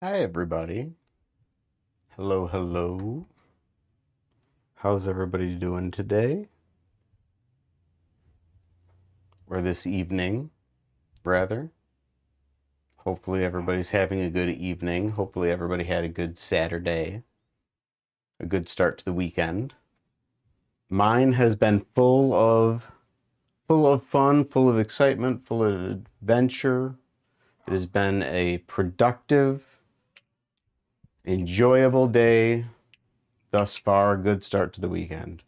Hi, everybody. Hello, hello. How's everybody doing today? Or this evening, rather. Hopefully, everybody's having a good evening. Hopefully, everybody had a good Saturday, a good start to the weekend. Mine has been full of fun, full of excitement, full of adventure. It has been a productive, enjoyable day thus far. Good start to the weekend.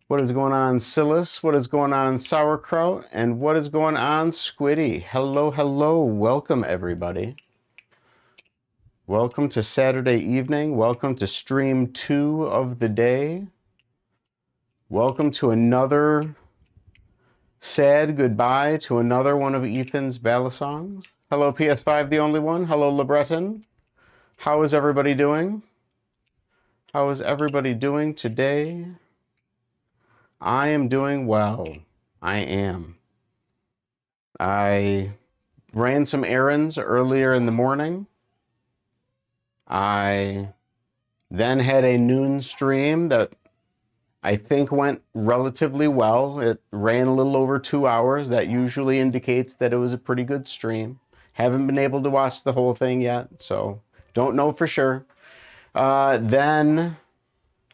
What is going on, Silas? What is going on, Sauerkraut? And what is going on, Squiddy? Hello, hello. Welcome, everybody. Welcome to Saturday evening. Welcome to stream 2 of the day. Welcome to another sad goodbye to another one of Ethan's ballad songs. Hello, PS5, the only one. Hello, LeBreton. How is everybody doing? How is everybody doing today? I am doing well. I am. I ran some errands earlier in the morning. I then had a noon stream that I think went relatively well. It ran a little over 2 hours. That usually indicates that it was a pretty good stream. Haven't been able to watch the whole thing yet, so don't know for sure. Then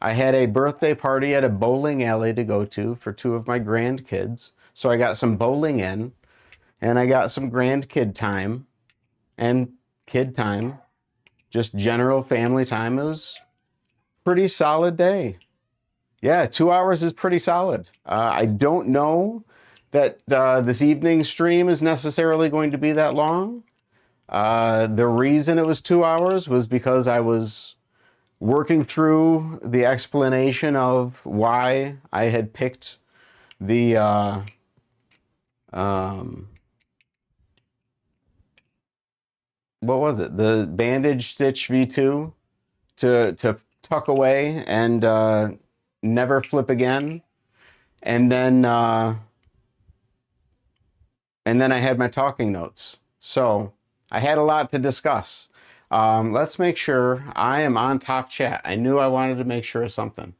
I had a birthday party at a bowling alley to go to for 2 of my grandkids. So I got some bowling in, and I got some grandkid time and kid time. Just general family time. It was a pretty solid day. Yeah, 2 hours is pretty solid. I don't know that this evening's stream is necessarily going to be that long. The reason it was 2 hours was because I was working through the explanation of why I had picked the what was it? The bandage stitch V2 to tuck away and never flip again. And then I had my talking notes. So I had a lot to discuss. Let's make sure I am on top chat. I knew I wanted to make sure of something.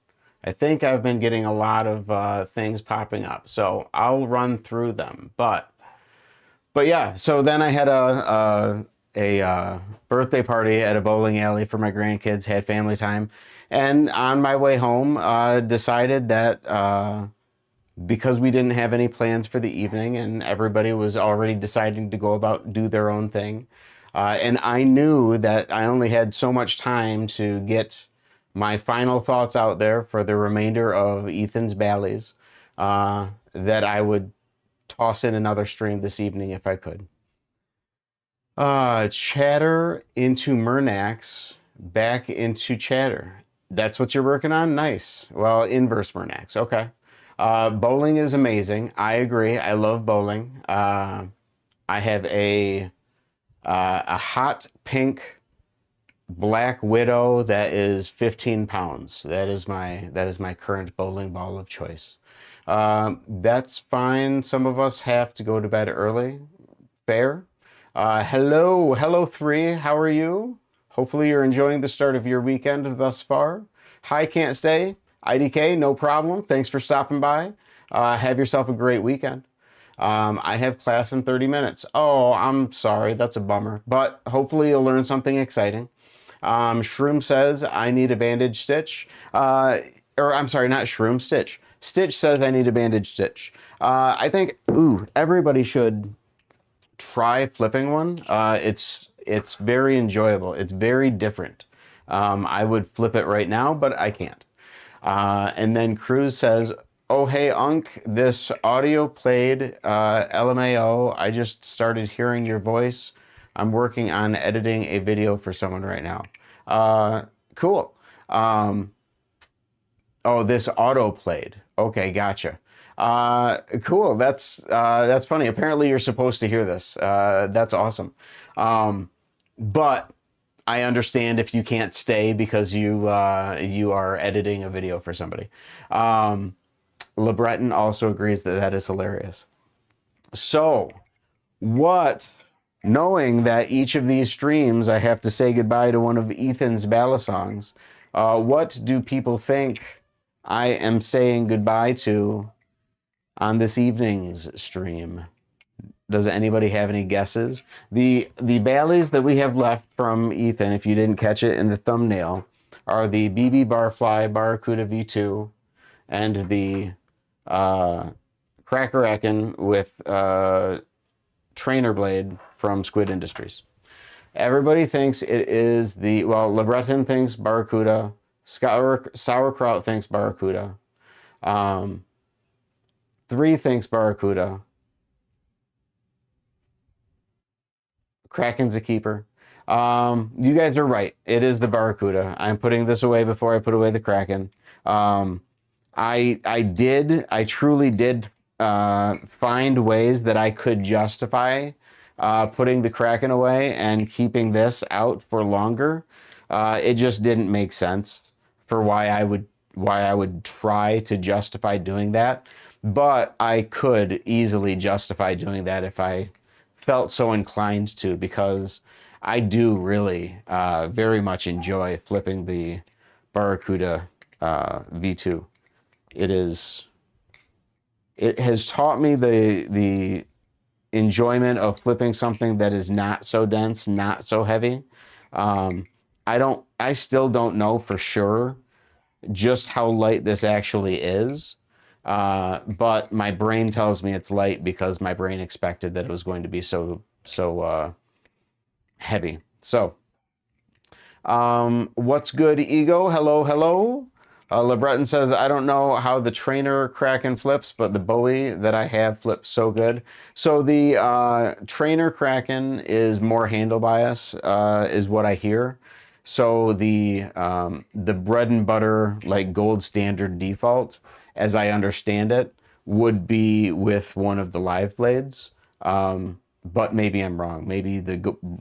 I think I've been getting a lot of things popping up, so I'll run through them. But yeah, so then I had a birthday party at a bowling alley for my grandkids, had family time, and on my way home, decided that because we didn't have any plans for the evening and everybody was already deciding to go about do their own thing, and I knew that I only had so much time to get my final thoughts out there for the remainder of Ethan's Bally's, that I would toss in another stream this evening if I could. Chatter into Murnax, back into chatter. That's what you're working on? Nice. Well, inverse Murnax. Okay. Bowling is amazing. I agree. I love bowling. I have a hot pink Black Widow that is 15 pounds. That is my current bowling ball of choice. That's fine. Some of us have to go to bed early. Fair. Hello 3. How are you? Hopefully you're enjoying the start of your weekend thus far. Hi, can't stay. IDK, no problem. Thanks for stopping by. Have yourself a great weekend. I have class in 30 minutes. Oh, I'm sorry. That's a bummer. But hopefully you'll learn something exciting. Shroom says, I need a bandage stitch. Or I'm sorry, not Shroom, Stitch. Stitch says I need a bandage stitch. I think, everybody should try flipping one. It's very enjoyable. It's very different. I would flip it right now, but I can't. And then Cruz says, oh, hey, Unc, this audio played, LMAO. I just started hearing your voice. I'm working on editing a video for someone right now. Cool. Oh, this auto played. Okay, gotcha. Cool. That's funny. Apparently you're supposed to hear this. That's awesome. But I understand if you can't stay because you are editing a video for somebody. LeBreton also agrees that is hilarious. So what knowing that each of these streams I have to say goodbye to one of Ethan's ballad songs. What do people think I am saying goodbye to on this evening's stream? Does anybody have any guesses? The ballads that we have left from Ethan, if you didn't catch it in the thumbnail, are the BB Barfly Barracuda V2 and the Cracker-Akin with Trainer Blade from Squid Industries. Everybody thinks it is the, well, LeBreton thinks Barracuda, Sauerkraut thinks Barracuda, 3 thinks Barracuda, Kraken's a keeper. You guys are right. It is the Barracuda. I'm putting this away before I put away the Kraken. I truly did find ways that I could justify putting the Kraken away and keeping this out for longer. It just didn't make sense for why I would try to justify doing that. But I could easily justify doing that if I felt so inclined to, because I do really very much enjoy flipping the Barracuda V2. It has taught me the enjoyment of flipping something that is not so dense, not so heavy. I still don't know for sure just how light this actually is. But my brain tells me it's light because my brain expected that it was going to be so heavy. So, what's good, Ego? Hello, hello. LeBreton says, I don't know how the Trainer Kraken flips, but the Bowie that I have flips so good. So the Trainer Kraken is more handle bias, is what I hear. So the bread and butter, like gold standard default, as I understand it, would be with one of the live blades. But maybe I'm wrong. Maybe the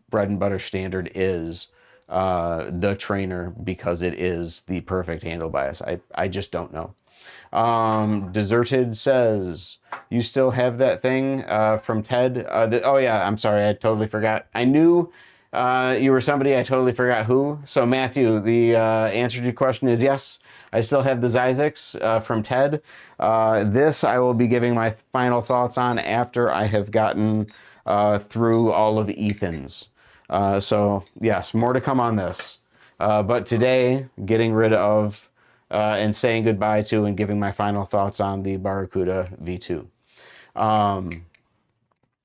bread and butter standard is the Trainer because it is the perfect handle bias. I just don't know. Deserted says, you still have that thing from Ted? Oh yeah, I'm sorry, I totally forgot. I knew you were somebody, I totally forgot who. So Matthew, the answer to your question is yes. I still have the Zyzix from Ted. This I will be giving my final thoughts on after I have gotten through all of Ethan's. So yes, more to come on this. But today, getting rid of and saying goodbye to and giving my final thoughts on the Barracuda V2.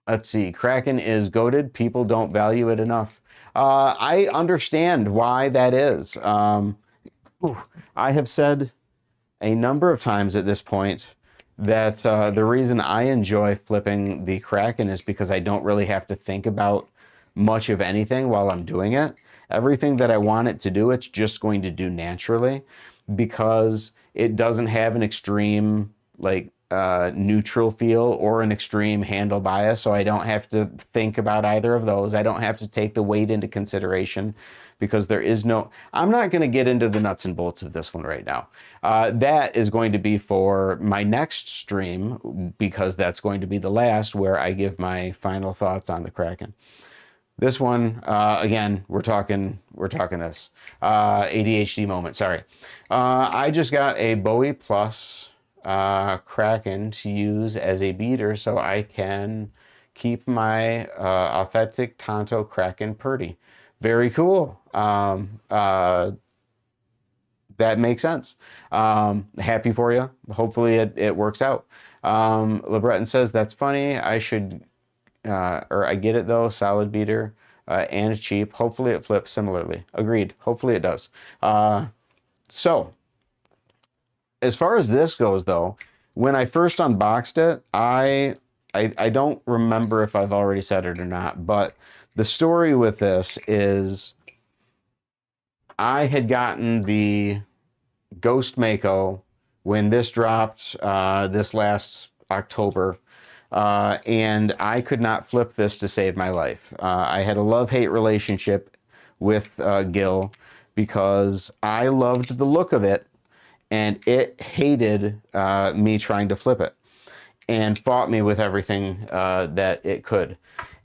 Let's see, Kraken is goated. People don't value it enough. I understand why that is. I have said a number of times at this point that the reason I enjoy flipping the Kraken is because I don't really have to think about much of anything while I'm doing it. Everything that I want it to do, it's just going to do naturally, because it doesn't have an extreme like neutral feel or an extreme handle bias, so I don't have to think about either of those. I don't have to take the weight into consideration, because there is no, I'm not going to get into the nuts and bolts of this one right now. That is going to be for my next stream, because that's going to be the last where I give my final thoughts on the Kraken. This one, again, we're talking this. ADHD moment, sorry. I just got a Bowie Plus Kraken to use as a beater so I can keep my authentic Tonto Kraken purdy. Very cool. That makes sense. Happy for you. Hopefully it works out. LeBreton says, that's funny. I should... or I get it though, solid beater and cheap. Hopefully it flips similarly. Agreed. Hopefully it does. So, as far as this goes though, when I first unboxed it, I don't remember if I've already said it or not, but the story with this is I had gotten the Ghost Mako when this dropped this last October. And I could not flip this to save my life. I had a love-hate relationship with Gil, because I loved the look of it, and it hated me trying to flip it, and fought me with everything that it could.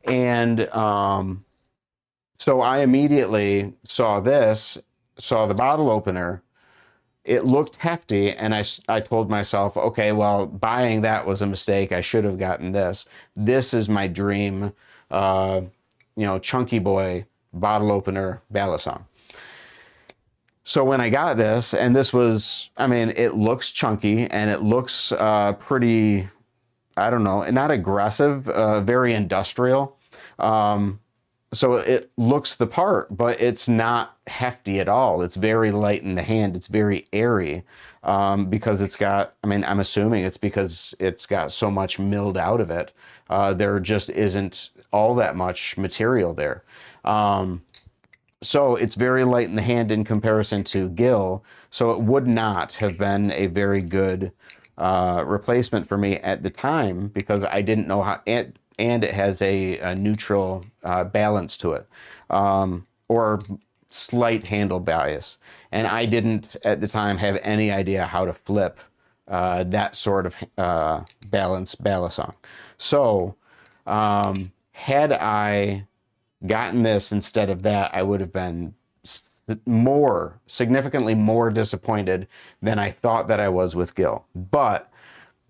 And so I immediately saw the bottle opener. It looked hefty, and I told myself, okay, well, buying that was a mistake. I should have gotten this. This is my dream, chunky boy bottle opener balisong. So when I got this, and this was, I mean, it looks chunky and it looks pretty, I don't know, not aggressive, very industrial. Um, so it looks the part, but it's not hefty at all. It's very light in the hand. It's very airy because it's got, I mean, I'm assuming it's because it's got so much milled out of it. There just isn't all that much material there. So it's very light in the hand in comparison to Gill. So it would not have been a very good replacement for me at the time because I didn't know how, and it has a neutral balance to it, or slight handle bias. And I didn't at the time have any idea how to flip that sort of balisong. So had I gotten this instead of that, I would have been significantly more disappointed than I thought that I was with Gil. But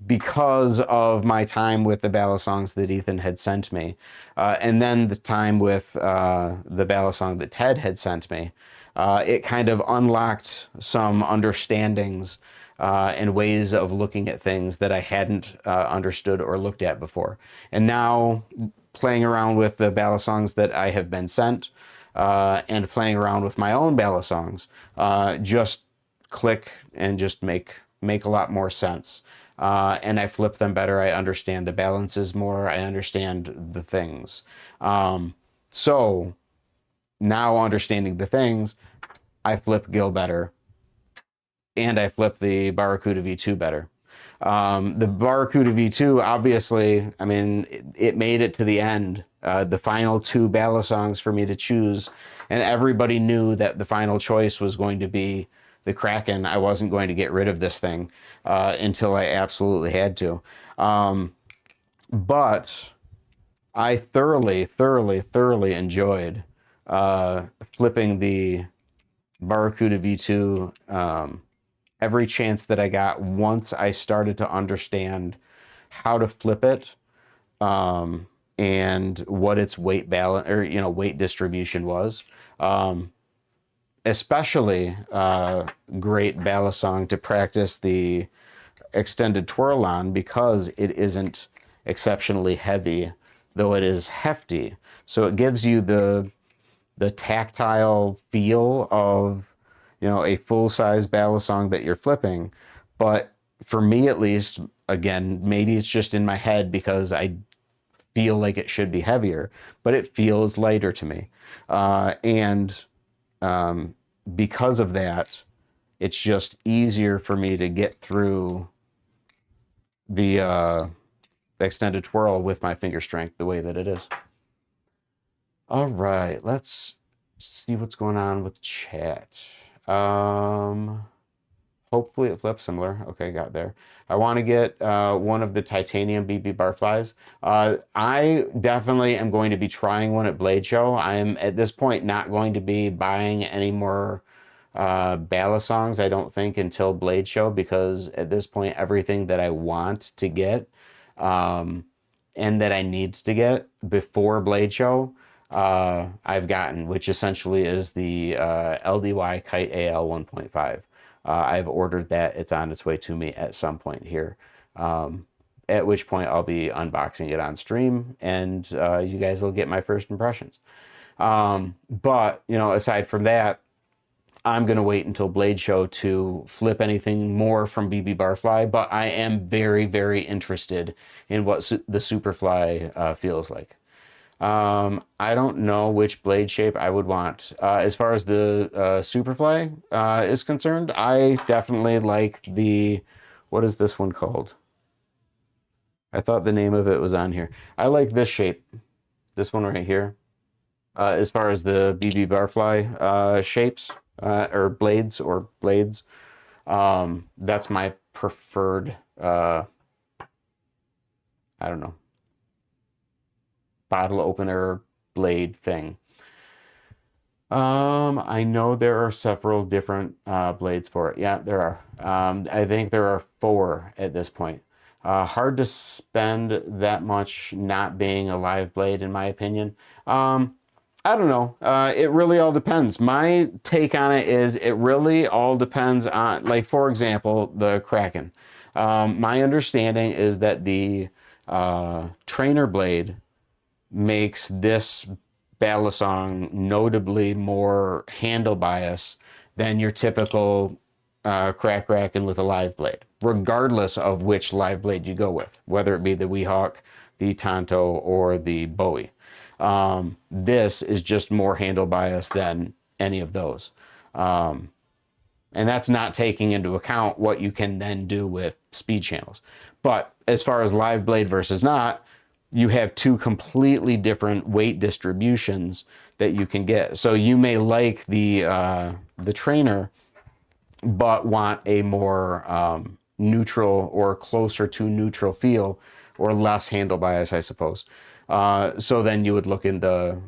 because of my time with the balisongs that Ethan had sent me, and then the time with the balisong that Ted had sent me, it kind of unlocked some understandings and ways of looking at things that I hadn't understood or looked at before. And now, playing around with the balisongs that I have been sent and playing around with my own balisongs, just click and just make a lot more sense. And I flip them better. I understand the balances more. I understand the things. So now understanding the things, I flip Gil better, and I flip the Barracuda V2 better. The Barracuda V2, obviously, I mean, it made it to the end, the final two balisongs for me to choose, and everybody knew that the final choice was going to be the Kraken. I wasn't going to get rid of this thing until I absolutely had to. But I thoroughly enjoyed flipping the Barracuda V2 every chance that I got once I started to understand how to flip it and what its weight balance or weight distribution was. Especially great balisong to practice the extended twirl on because it isn't exceptionally heavy, though it is hefty. So it gives you the tactile feel of a full-size balisong that you're flipping. But for me at least, again, maybe it's just in my head because I feel like it should be heavier, but it feels lighter to me. And because of that, it's just easier for me to get through the extended twirl with my finger strength the way that it is. All right, let's see what's going on with chat. Hopefully it flips similar. Okay, got there. I want to get one of the titanium BB barflies. I definitely am going to be trying one at Blade Show. I am at this point not going to be buying any more balisongs, I don't think, until Blade Show, because at this point everything that I want to get and that I need to get before Blade Show I've gotten, which essentially is the LDY Kite AL 1.5. I've ordered that. It's on its way to me at some point here, at which point I'll be unboxing it on stream, and you guys will get my first impressions. But, aside from that, I'm going to wait until Blade Show to flip anything more from BB Barfly, but I am very interested in what the Superfly feels like. I don't know which blade shape I would want. As far as the Superfly is concerned, I definitely like what is this one called? I thought the name of it was on here. I like this shape, this one right here. As far as the BB Barfly shapes or blades, that's my preferred, I don't know, bottle opener blade thing. I know there are several different blades for it. Yeah, there are. I think there are 4 at this point. Hard to spend that much not being a live blade, in my opinion. I don't know. It really all depends. My take on it is it really all depends on, like, for example, the Kraken. My understanding is that the trainer blade makes this Balisong notably more handle bias than your typical crack Kraken with a live blade, regardless of which live blade you go with, whether it be the Weehawk, the Tonto, or the Bowie. This is just more handle bias than any of those. And that's not taking into account what you can then do with speed channels. But as far as live blade versus not, you have 2 completely different weight distributions that you can get. So you may like the trainer, but want a more neutral or closer to neutral feel, or less handle bias, I suppose. So then you would look in the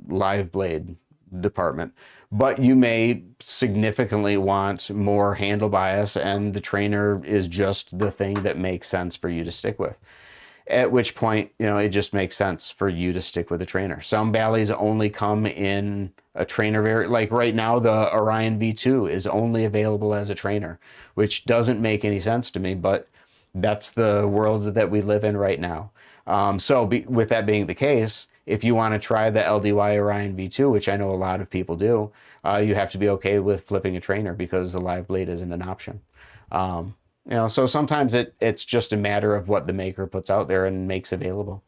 live blade department, but you may significantly want more handle bias, and the trainer is just the thing that makes sense for you to stick with. At which point, it just makes sense for you to stick with a trainer. Some Balis only come in a trainer variant. Like right now, the Orion V2 is only available as a trainer, which doesn't make any sense to me, but that's the world that we live in right now. With that being the case, if you want to try the LDY Orion V2, which I know a lot of people do, you have to be okay with flipping a trainer because the live blade isn't an option. So sometimes it's just a matter of what the maker puts out there and makes available.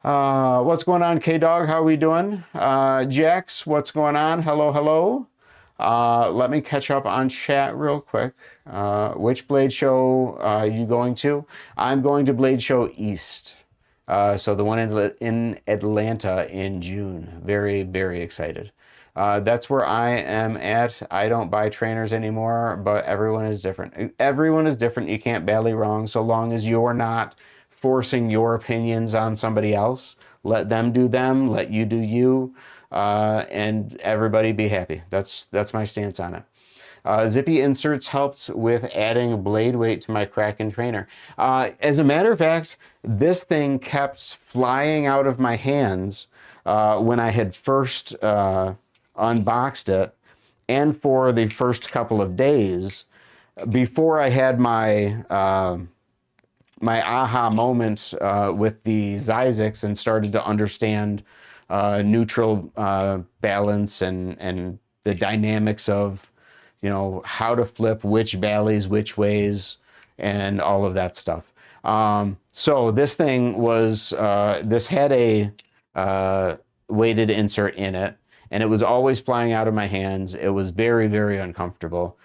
What's going on, K-Dog? How are we doing? Jax, what's going on? Hello, hello. Let me catch up on chat real quick. Which Blade Show are you going to? I'm going to Blade Show East. So the one in Atlanta in June. Very, very excited. That's where I am at. I don't buy trainers anymore, but everyone is different. Everyone is different. You can't badly wrong, so long as you're not forcing your opinions on somebody else. Let them do them, let you do you, and everybody be happy. That's my stance on it. Zippy Inserts helped with adding blade weight to my Kraken trainer. As a matter of fact, this thing kept flying out of my hands when I had first unboxed it, and for the first couple of days before I had my my aha moment with the Zyzix and started to understand neutral balance and the dynamics of how to flip which valleys which ways and all of that stuff. So this thing was this had a weighted insert in it, and it was always flying out of my hands. It was very, very uncomfortable.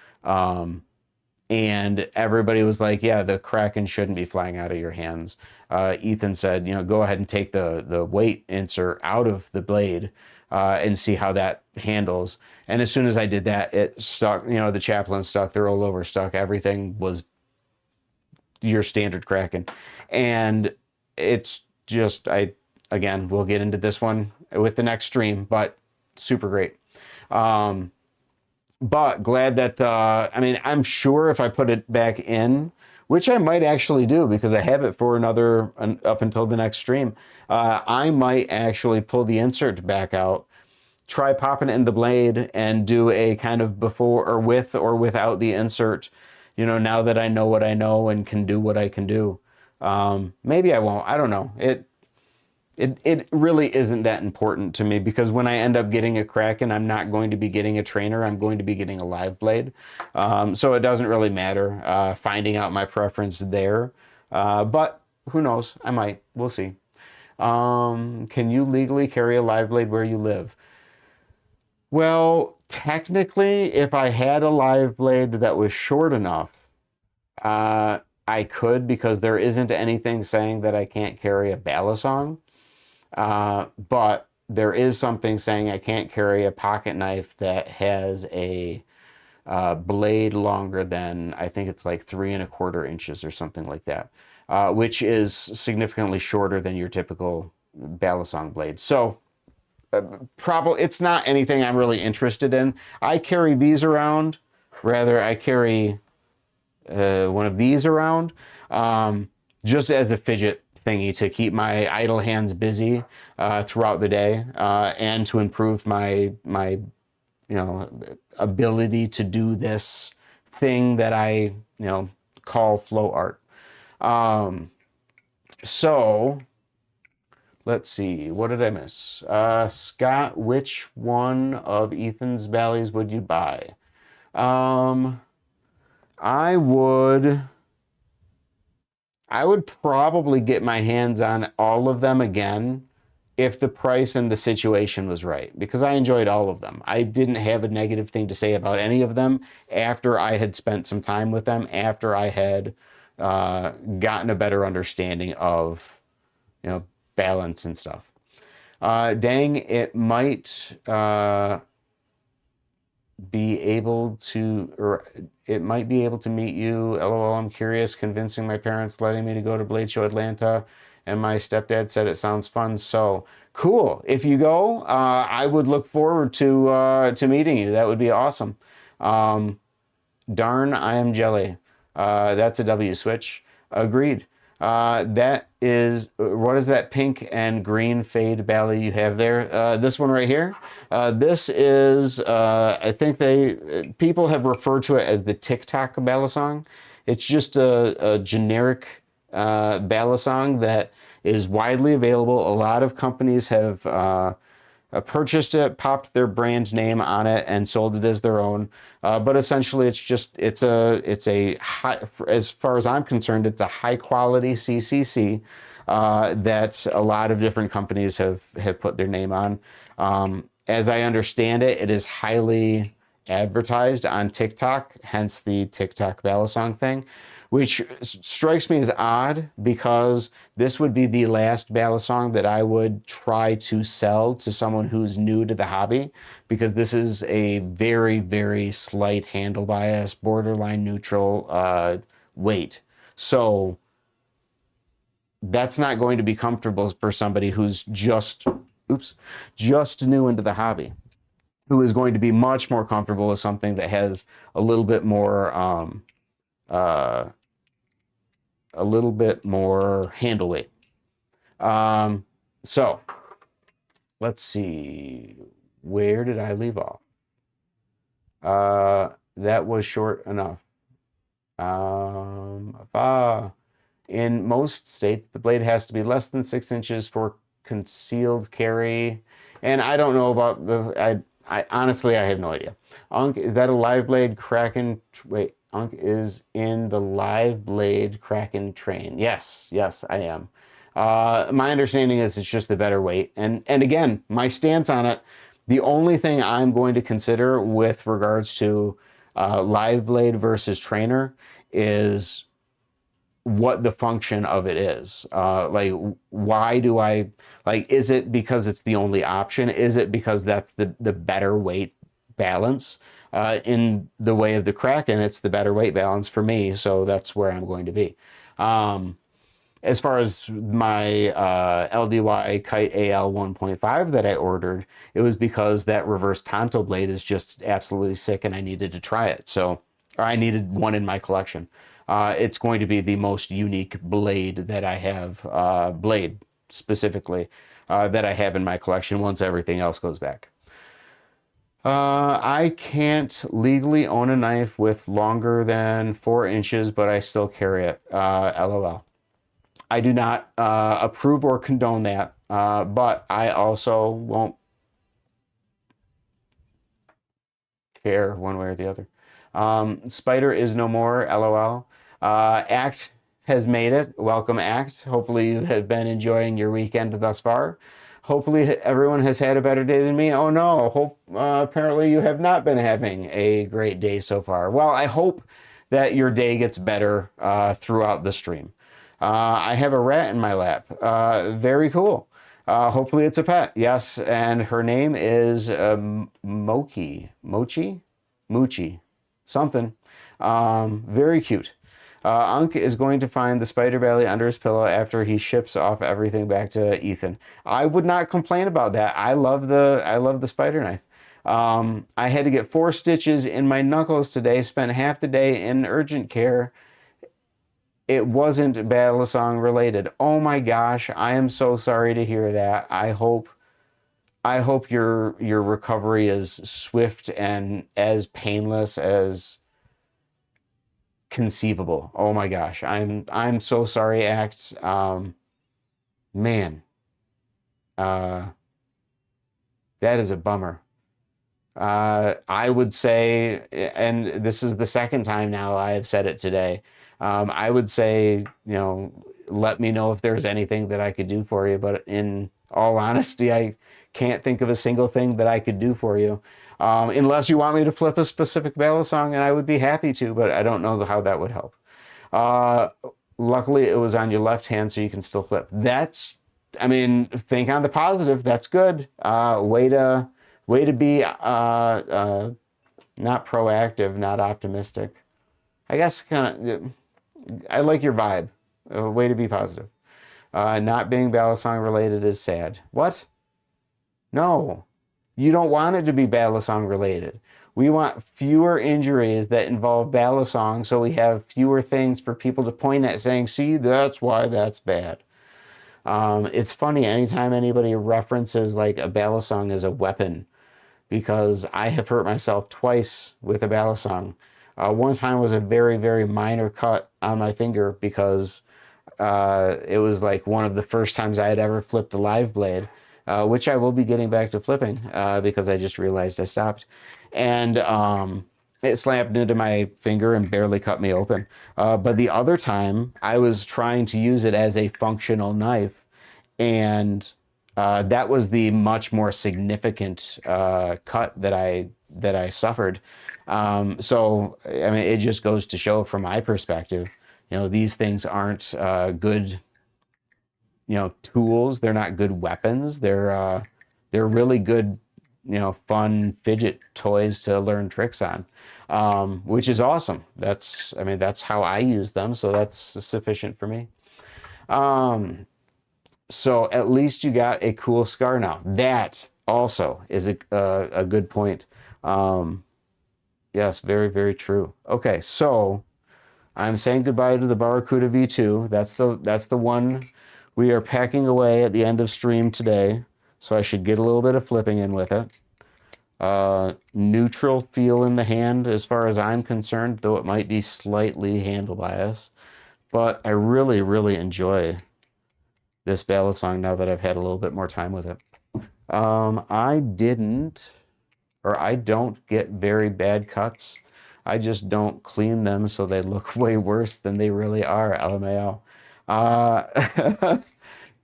And everybody was like, yeah, the Kraken shouldn't be flying out of your hands. Ethan said, go ahead and take the weight insert out of the blade and see how that handles. And as soon as I did that, it stuck, the chaplain stuck, the rollover stuck, everything was your standard Kraken. And it's just, again, we'll get into this one with the next stream, but super great. But glad that, I'm sure if I put it back in, which I might actually do because I have it for up until the next stream, I might actually pull the insert back out, try popping it in the blade, and do a kind of before or with or without the insert, now that I know what I know and can do what I can do. Maybe I won't. I don't know. It really isn't that important to me because when I end up getting a Kraken, I'm not going to be getting a trainer. I'm going to be getting a live blade. So it doesn't really matter finding out my preference there. But who knows? I might. We'll see. Can you legally carry a live blade where you live? Well, technically, if I had a live blade that was short enough, I could, because there isn't anything saying that I can't carry a Balisong. But there is something saying I can't carry a pocket knife that has a blade longer than, I think it's like 3¼ inches or something like that. which is significantly shorter than your typical balisong blade. So probably it's not anything I'm really interested in. I carry these around. Rather, I carry one of these around just as a fidget thingy to keep my idle hands busy throughout the day and to improve my ability to do this thing that I call flow art. So let's see, what did I miss? Scott, which one of Ethan's Bally's would you buy? I would probably get my hands on all of them again if the price and the situation was right, because I enjoyed all of them. I didn't have a negative thing to say about any of them after I had spent some time with them, after I had gotten a better understanding of balance and stuff. Dang, it might be able to, or it might be able to meet you. LOL, I'm curious, convincing my parents, letting me to go to Blade Show Atlanta, and my stepdad said it sounds fun. So cool. If you go, I would look forward to meeting you. That would be awesome. Darn, I am jelly. That's a W switch. Agreed. That is, what is that pink and green fade Bally you have there? This one right here. This is, I think people have referred to it as the TikTok balisong. It's just a generic balisong that is widely available. A lot of companies have purchased it, popped their brand name on it, and sold it as their own. But essentially, it's a high, as far as I'm concerned, it's a high quality CCC that a lot of different companies have put their name on. As I understand it, it is highly advertised on TikTok, hence the TikTok balisong thing, which strikes me as odd because this would be the last balisong that I would try to sell to someone who's new to the hobby, because this is a very, very slight handle bias, borderline neutral weight. So that's not going to be comfortable for somebody who's just new into the hobby, who is going to be much more comfortable with something that has a little bit more handle weight. So let's see, where did I leave off? That was short enough. In most states, the blade has to be less than 6 inches for concealed carry. And I don't know about I honestly, I have no idea. Unc, is that a live blade Kraken? Wait, Unc is in the live blade Kraken train. Yes, I am. My understanding is it's just the better weight. And again, my stance on it, the only thing I'm going to consider with regards to live blade versus trainer is what the function of it is. Like, why do I, like, is it because it's the only option? Is it because that's the better weight balance? In the way of the Kraken, it's the better weight balance for me, so that's where I'm going to be. As far as my LDY Kite AL 1.5 that I ordered, it was because that reverse Tonto blade is just absolutely sick and I needed to try it. So, or I needed one in my collection. It's going to be the most unique blade that I have, blade specifically, that I have in my collection once everything else goes back. I can't legally own a knife with longer than 4 inches, but I still carry it. LOL. I do not approve or condone that, but I also won't care one way or the other. Spider is no more. LOL. Act has made it. Welcome, Act. Hopefully you have been enjoying your weekend thus far. Hopefully everyone has had a better day than me. Oh no, apparently you have not been having a great day so far. Well, I hope that your day gets better throughout the stream. I have a rat in my lap. Very cool. Hopefully it's a pet. Yes, and her name is Mochi, something. Very cute. Unc is going to find the spider belly under his pillow after he ships off everything back to Ethan. I would not complain about that. I love the spider knife. I had to get 4 stitches in my knuckles today. Spent half the day in urgent care. It wasn't Battle Song related. Oh my gosh, I am so sorry to hear that. I hope your recovery is swift and as painless as conceivable. Oh my gosh, I'm so sorry, Act. Man, uh, that is a bummer. I would say, and this is the second time now I have said it today. I would say, let me know if there's anything that I could do for you. But in all honesty, I can't think of a single thing that I could do for you. Unless you want me to flip a specific battle song, and I would be happy to, but I don't know how that would help. Uh, Luckily, it was on your left hand, so you can still flip. Think on the positive. That's good. Way to be not proactive, not optimistic. I guess kind of. I like your vibe. Way to be positive. Not being battle song related is sad. What? No, you don't want it to be battle song related. We want fewer injuries that involve battle song, so we have fewer things for people to point at saying, see, that's why that's bad. It's funny anytime anybody references like a battle song as a weapon, because I have hurt myself twice with a battle song. One time was a very, very minor cut on my finger because it was like one of the first times I had ever flipped a live blade, which I will be getting back to flipping because I just realized I stopped. And it slammed into my finger and barely cut me open. But the other time, I was trying to use it as a functional knife, and that was the much more significant cut that I suffered. So I mean, it just goes to show from my perspective, these things aren't good, tools. They're not good weapons. They're really good, fun fidget toys to learn tricks on, which is awesome. That's how I use them, so that's sufficient for me. So at least you got a cool scar now. That also is a good point. Yes, very, very true. Okay, so I'm saying goodbye to the Barracuda V2. That's the one we are packing away at the end of stream today. So I should get a little bit of flipping in with it. Neutral feel in the hand as far as I'm concerned, though it might be slightly handle bias. But I really, really enjoy this ballad song now that I've had a little bit more time with it. I don't get very bad cuts. I just don't clean them so they look way worse than they really are, LMAO.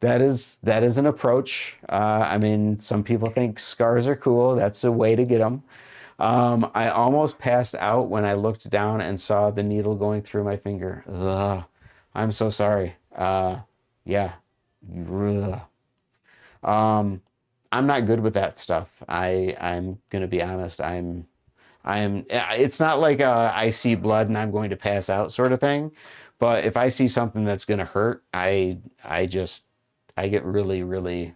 That is an approach. Some people think scars are cool. That's a way to get them. I almost passed out when I looked down and saw the needle going through my finger. Ugh, I'm so sorry. Yeah. Ugh. I'm not good with that stuff. I'm gonna be honest. It's not like I see blood and I'm going to pass out sort of thing. But if I see something that's gonna hurt, I get really, really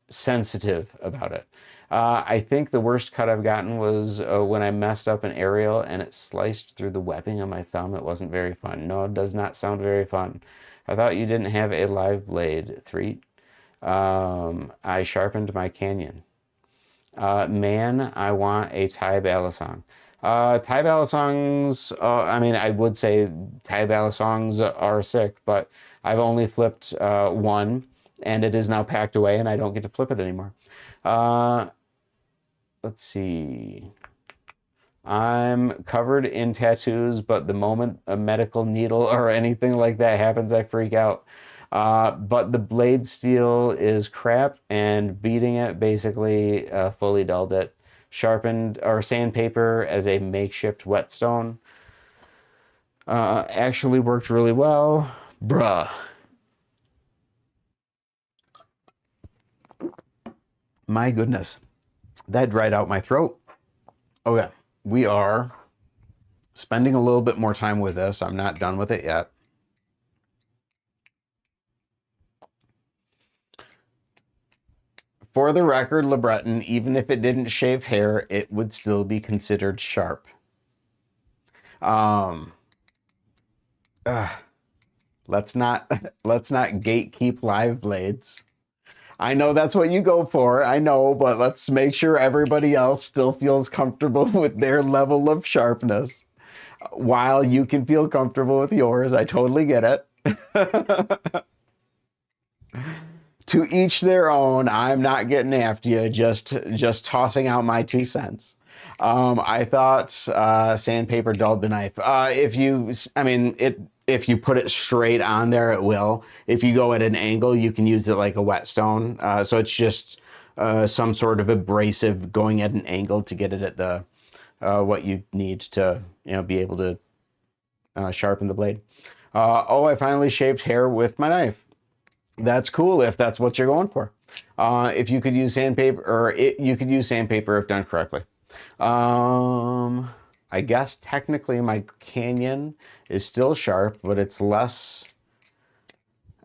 sensitive about it. I think the worst cut I've gotten was when I messed up an aerial and it sliced through the webbing on my thumb. It wasn't very fun. No, it does not sound very fun. I thought you didn't have a live blade, Threet. I sharpened my canyon. Man, I want a Thai ballad song. Thai ballad songs, I would say Thai ballad songs are sick, but I've only flipped one, and it is now packed away, and I don't get to flip it anymore. Let's see. I'm covered in tattoos, but the moment a medical needle or anything like that happens, I freak out. But the blade steel is crap, and beating it basically fully dulled it. Sharpened or sandpaper as a makeshift whetstone actually worked really well. Bruh. My goodness. That dried out my throat. Okay, we are spending a little bit more time with this. I'm not done with it yet. For the record, LeBreton, even if it didn't shave hair, it would still be considered sharp. Um, let's not gatekeep live blades. I know that's what you go for. I know, but let's make sure everybody else still feels comfortable with their level of sharpness while you can feel comfortable with yours. I totally get it. To each their own. I'm not getting after you, just tossing out my 2 cents. I thought sandpaper dulled the knife. If you put it straight on there, it will. If you go at an angle, you can use it like a whetstone. So it's just some sort of abrasive going at an angle to get it at the what you need to be able to sharpen the blade. Oh, I finally shaved hair with my knife. That's cool if that's what you're going for. If you could use sandpaper, you could use sandpaper if done correctly. I guess technically my Canyon is still sharp, but it's less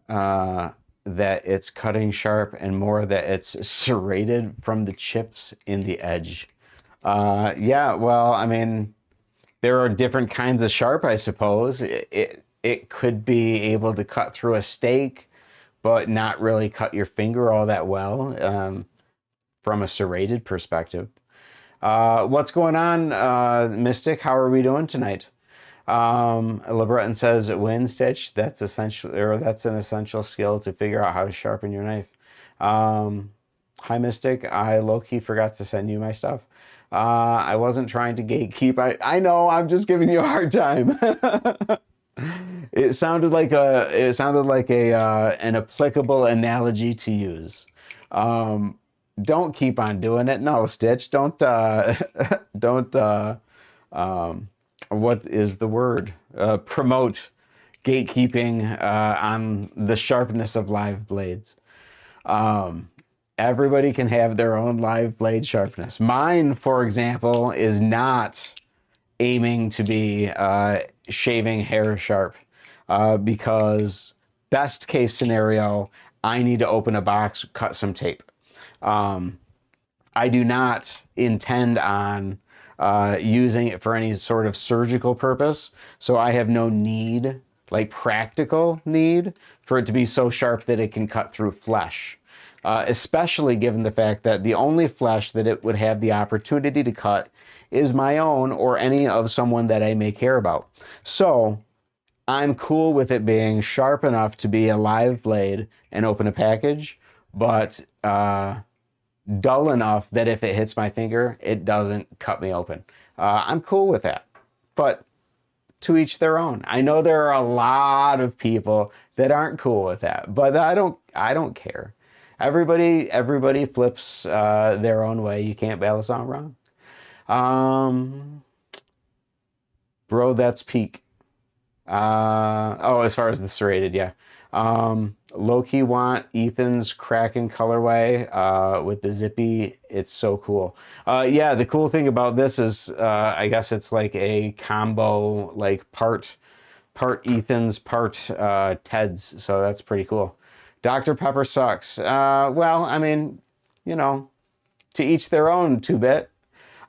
that it's cutting sharp and more that it's serrated from the chips in the edge. Yeah, well, I mean, there are different kinds of sharp, I suppose. It could be able to cut through a steak, but not really cut your finger all that well from a serrated perspective. What's going on, Mystic? How are we doing tonight? LeBreton says, "Wind stitch. That's essential, or that's an essential skill to figure out how to sharpen your knife." Hi, Mystic. I low-key forgot to send you my stuff. I wasn't trying to gatekeep. I know. I'm just giving you a hard time. It sounded like an applicable analogy to use. Don't keep on doing it. No, Stitch. Don't what is the word? Promote gatekeeping on the sharpness of live blades. Everybody can have their own live blade sharpness. Mine, for example, is not aiming to be shaving hair sharp because best case scenario, I need to open a box, cut some tape. I do not intend on using it for any sort of surgical purpose, so I have no need, like practical need, for it to be so sharp that it can cut through flesh. Especially given the fact that the only flesh that it would have the opportunity to cut is my own or any of someone that I may care about. So I'm cool with it being sharp enough to be a live blade and open a package, but dull enough that if it hits my finger, it doesn't cut me open. I'm cool with that, but to each their own. I know there are a lot of people that aren't cool with that, but I don't care. Everybody flips their own way. You can't battle song wrong. Bro, that's peak. As far as the serrated, yeah. Low-key want Ethan's Kraken colorway with the zippy. It's so cool. Yeah, the cool thing about this is I guess it's like a combo, like part Ethan's, part Ted's. So that's pretty cool. Dr. Pepper sucks. Well, I mean, to each their own, 2-bit.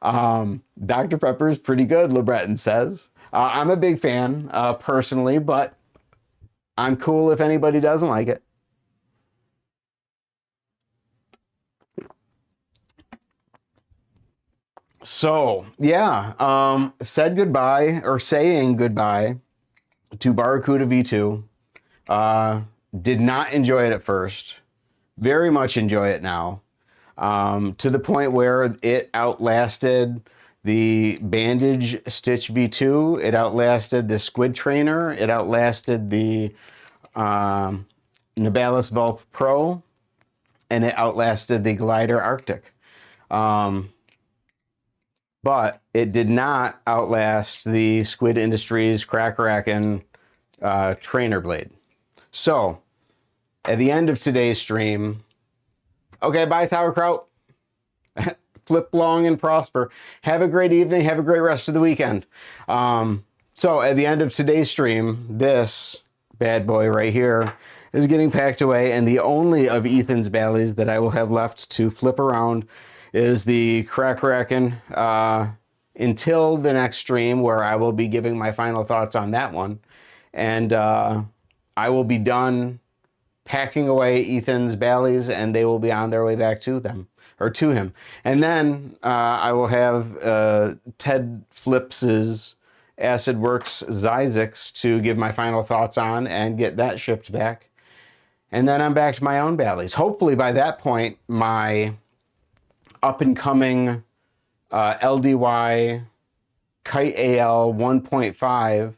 Dr. Pepper is pretty good, LeBreton says. I'm a big fan, personally, but I'm cool if anybody doesn't like it. So, yeah, saying goodbye to Barracuda V2. Did not enjoy it at first. Very much enjoy it now. To the point where it outlasted the Bandage Stitch V2. It outlasted the Squid Trainer. It outlasted the Nibalis Bulk Pro. And it outlasted the Glider Arctic. But it did not outlast the Squid Industries Crackerakin Trainer Blade. So, at the end of today's stream, okay, bye sauerkraut. flip long and prosper. Have a great evening. Have a great rest of the weekend. So at the end of today's stream, this bad boy right here is getting packed away, and the only of Ethan's Bally's that I will have left to flip around is the Crack-a-Rackin', until the next stream, where I will be giving my final thoughts on that one. And I will be done packing away Ethan's Bally's, and they will be on their way back to them, or to him. And then I will have Ted Flips's Acid Works Zyzix to give my final thoughts on and get that shipped back. And then I'm back to my own Bally's. Hopefully by that point, my up-and-coming LDY Kite AL 1.5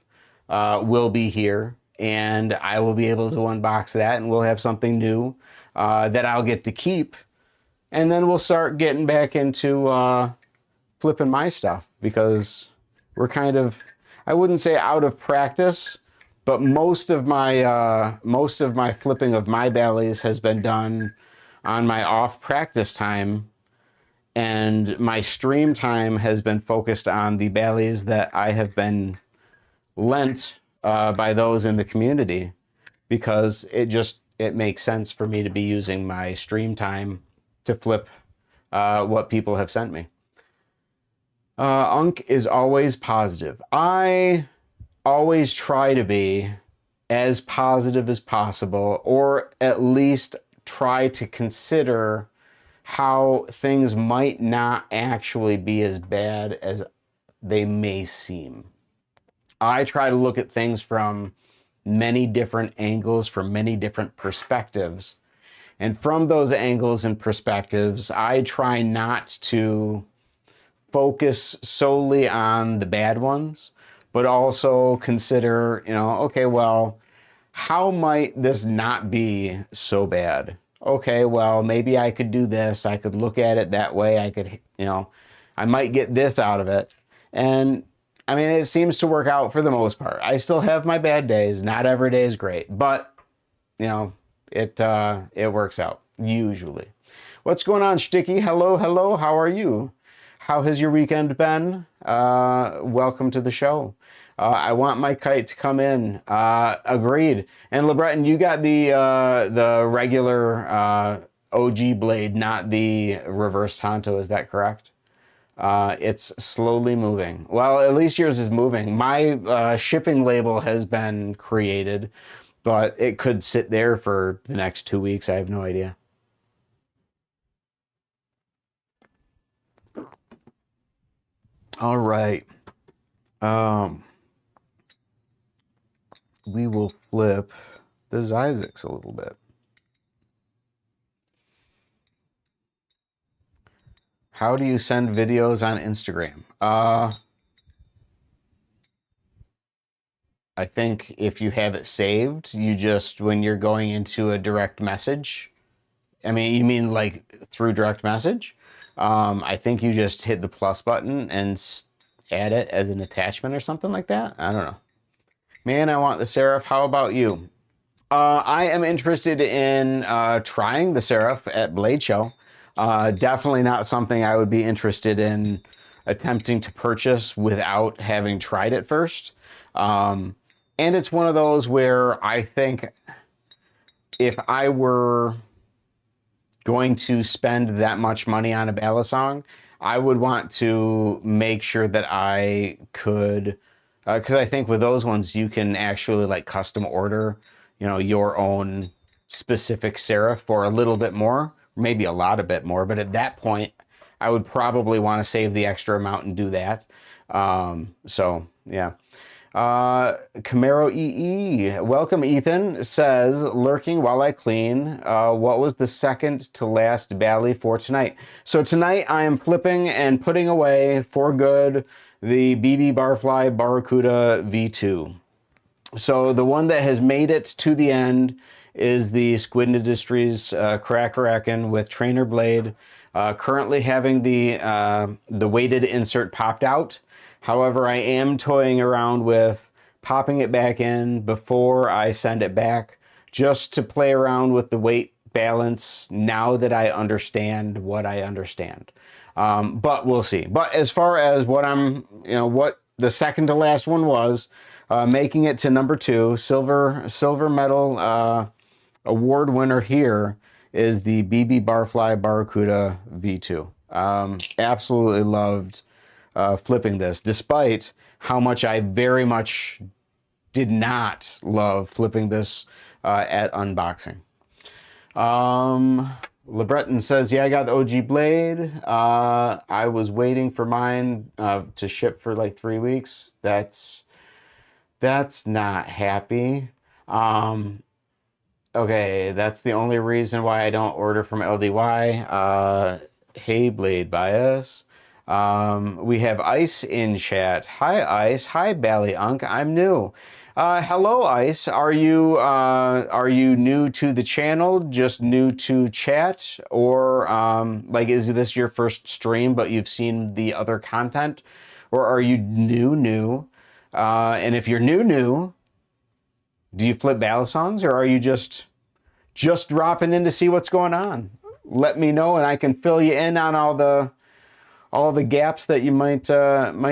will be here, and I will be able to unbox that, and we'll have something new that I'll get to keep. And then we'll start getting back into flipping my stuff, because we're kind of, I wouldn't say out of practice, but most of my flipping of my Bally's has been done on my off practice time, and my stream time has been focused on the Bally's that I have been lent by those in the community, because it makes sense for me to be using my stream time to flip what people have sent me. Unc is always positive. I always try to be as positive as possible, or at least try to consider how things might not actually be as bad as they may seem. I try to look at things from many different angles, from many different perspectives. And from those angles and perspectives, I try not to focus solely on the bad ones, but also consider, okay, well, how might this not be so bad? Okay, well, maybe I could do this. I could look at it that way. I could, I might get this out of it. And I mean, it seems to work out for the most part. I still have my bad days. Not every day is great, but it works out usually. What's going on, Sticky? Hello, hello. How are you? How has your weekend been? Welcome to the show. I want my kite to come in. Agreed. And LeBreton, you got the regular OG blade, not the reverse Tonto. Is that correct? It's slowly moving. Well, at least yours is moving. My shipping label has been created, but it could sit there for the next 2 weeks. I have no idea. All right. We will flip the Zyzix a little bit. How do you send videos on Instagram? I think if you have it saved, you just, when you're going into a direct message, I mean, you mean like through direct message? I think you just hit the plus button and add it as an attachment or something like that. I don't know. Man, I want the Seraph. How about you? I am interested in trying the Seraph at Blade Show. Definitely not something I would be interested in attempting to purchase without having tried it first. And it's one of those where I think if I were going to spend that much money on a balisong, I would want to make sure that I could, because I think with those ones you can actually like custom order, your own specific Seraph for a little bit more, maybe a lot a bit more. But at that point, I would probably want to save the extra amount and do that. So yeah. Camaro EE, welcome Ethan, says, lurking while I clean. What was the second to last Bally for tonight? So tonight I am flipping and putting away for good the BB Barfly Barracuda V2. So the one that has made it to the end is the Squid Industries Crack-a-Rackin' with trainer blade. Currently having the weighted insert popped out. However, I am toying around with popping it back in before I send it back, just to play around with the weight balance now that I understand what I understand. But we'll see. But as far as what what the second to last one was, making it to number 2, silver medal award winner here is the BB Barfly Barracuda V2. Absolutely loved flipping this, despite how much I very much did not love flipping this at unboxing. LeBreton says, yeah, I got the OG blade. I was waiting for mine to ship for like 3 weeks. That's not happy. Okay, that's the only reason why I don't order from LDY. Hey, Blade Bias. We have Ice in chat. Hi, Ice. Hi, Bali Unc. I'm new. Hello, Ice. Are you new to the channel? Just new to chat, or like is this your first stream but you've seen the other content, or are you new? And if you're new, do you flip battle songs, or are you just dropping in to see what's going on? Let me know, and I can fill you in on all the gaps that you might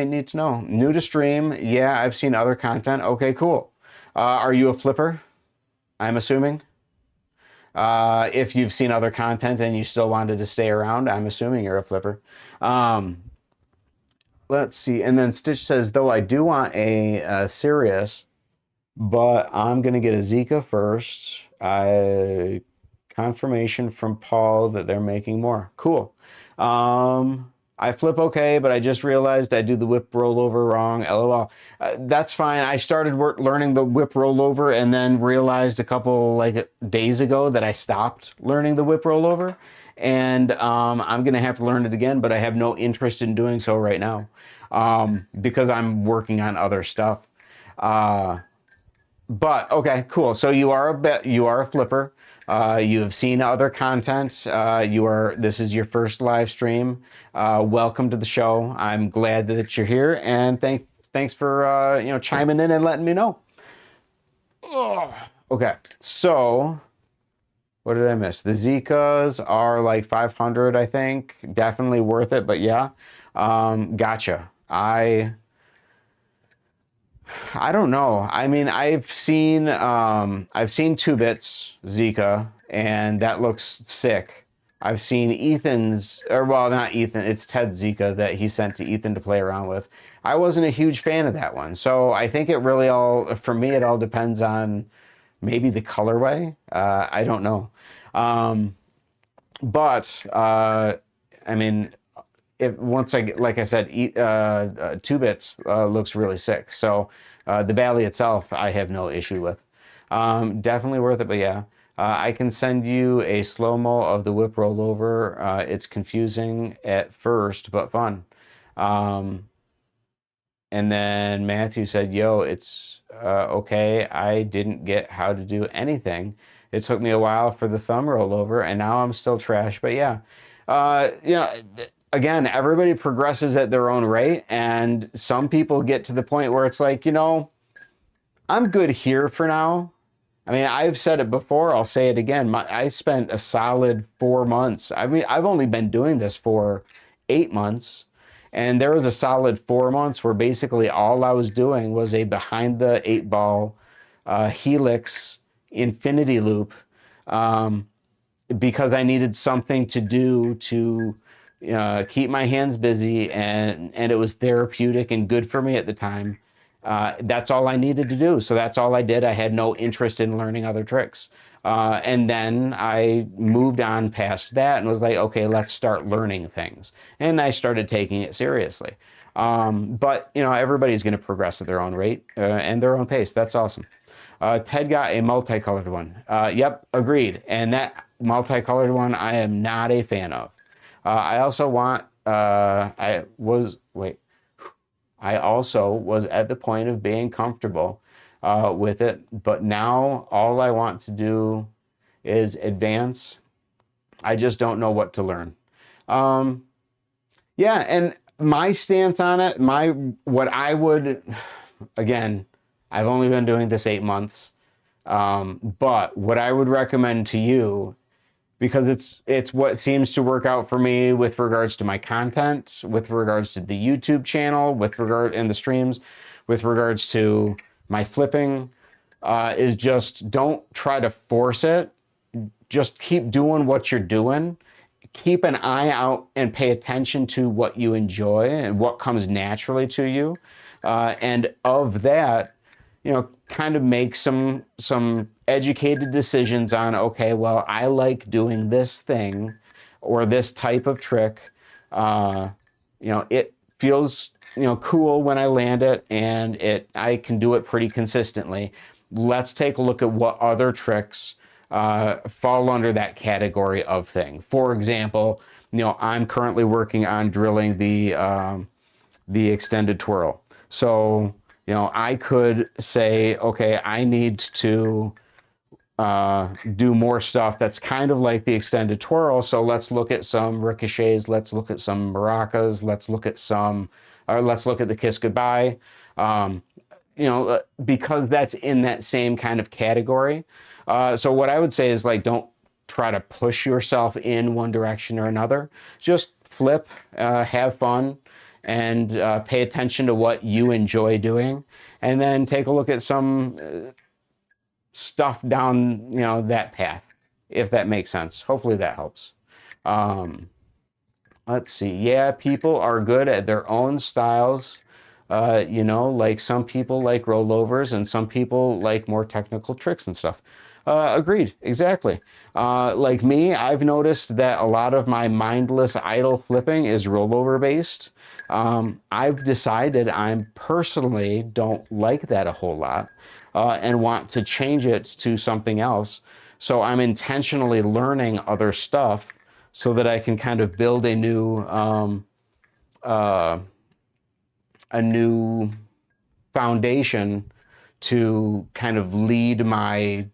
need to know. New to stream, yeah, I've seen other content. Okay, cool. Are you a flipper? I'm assuming. If you've seen other content and you still wanted to stay around, I'm assuming you're a flipper. Let's see. And then Stitch says, though I do want a Sirius, but I'm going to get a Zika first. Confirmation from Paul that they're making more. Cool. I flip okay, but I just realized I do the whip rollover wrong. LOL. That's fine. I started learning the whip rollover and then realized a couple like days ago that I stopped learning the whip rollover. And I'm going to have to learn it again, but I have no interest in doing so right now because I'm working on other stuff. But okay, cool. So you are a flipper. You have seen other content. This is your first live stream. Welcome to the show. I'm glad that you're here, and thanks for chiming in and letting me know. Ugh. Okay, so what did I miss? The Zikas are like 500, I think. Definitely worth it, but yeah. Gotcha. I don't know. I mean, I've seen 2-Bits Zika, and that looks sick. I've seen Ethan's, or well, not Ethan, it's Ted Zika that he sent to Ethan to play around with. I wasn't a huge fan of that one. So I think it really for me, it all depends on maybe the colorway. I don't know. But I mean, once I get, like I said, 2-Bits looks really sick. So the Bali itself, I have no issue with. Definitely worth it, but yeah. I can send you a slow-mo of the whip rollover. It's confusing at first, but fun. And then Matthew said, yo, it's okay. I didn't get how to do anything. It took me a while for the thumb rollover, and now I'm still trash. But yeah, again, everybody progresses at their own rate, and some people get to the point where it's like, I'm good here for now. I mean, I've said it before, I'll say it again. I spent a solid 4 months. I mean, I've only been doing this for 8 months, and there was a solid 4 months where basically all I was doing was a behind the 8-ball Helix infinity loop because I needed something to do to keep my hands busy, and it was therapeutic and good for me at the time. That's all I needed to do. So that's all I did. I had no interest in learning other tricks. And then I moved on past that and was like, okay, let's start learning things. And I started taking it seriously. But everybody's going to progress at their own rate and their own pace. That's awesome. Ted got a multicolored one. Yep, agreed. And that multicolored one I am not a fan of. I also was at the point of being comfortable with it, but now all I want to do is advance. I just don't know what to learn. Yeah, and my stance on it, again, I've only been doing this 8 months, but what I would recommend to you because it's what seems to work out for me with regards to my content, with regards to the YouTube channel, with regard and the streams, with regards to my flipping, is just don't try to force it. Just keep doing what you're doing. Keep an eye out and pay attention to what you enjoy and what comes naturally to you. And of that, kind of make some educated decisions on, okay, well, I like doing this thing or this type of trick. It feels, cool when I land it, and I can do it pretty consistently. Let's take a look at what other tricks fall under that category of thing. For example, I'm currently working on drilling the extended twirl. So, I could say, okay, I need to do more stuff that's kind of like the extended twirl. So let's look at some ricochets. Let's look at some maracas. Let's look at the kiss goodbye. Because that's in that same kind of category. So what I would say is, like, don't try to push yourself in one direction or another. Just flip, have fun, and pay attention to what you enjoy doing, and then take a look at some stuff down, that path, if that makes sense. Hopefully that helps. Let's see. Yeah, people are good at their own styles. Like some people like rollovers and some people like more technical tricks and stuff. Agreed, exactly. Like me, I've noticed that a lot of my mindless idle flipping is rollover based. I've decided I personally don't like that a whole lot, and want to change it to something else. So I'm intentionally learning other stuff so that I can kind of build a new foundation to kind of lead my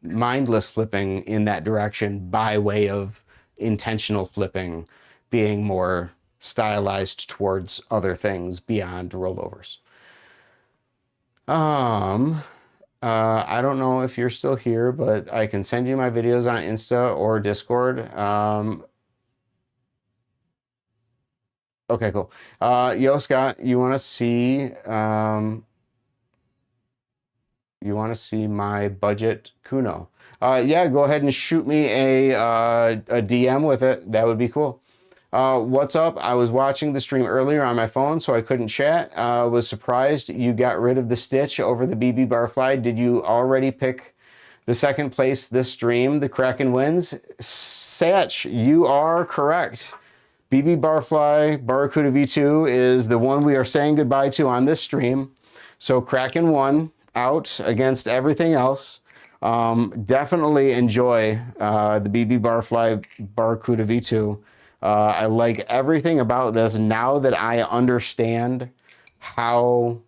mindless flipping in that direction by way of intentional flipping being more stylized towards other things beyond rollovers. I don't know if you're still here, but I can send you my videos on Insta or Discord. Okay, cool. Yo, Scott, you want to see my budget Kuno? Yeah, go ahead and shoot me a DM with it. That would be cool. What's up? I was watching the stream earlier on my phone, so I couldn't chat. Was surprised you got rid of the stitch over the BB Barfly. Did you already pick the second place this stream? The Kraken wins. Satch, you are correct. BB Barfly Barracuda V2 is the one we are saying goodbye to on this stream. So Kraken won out against everything else. Definitely enjoy the BB Barfly Barracuda V2. I like everything about this now that I understand how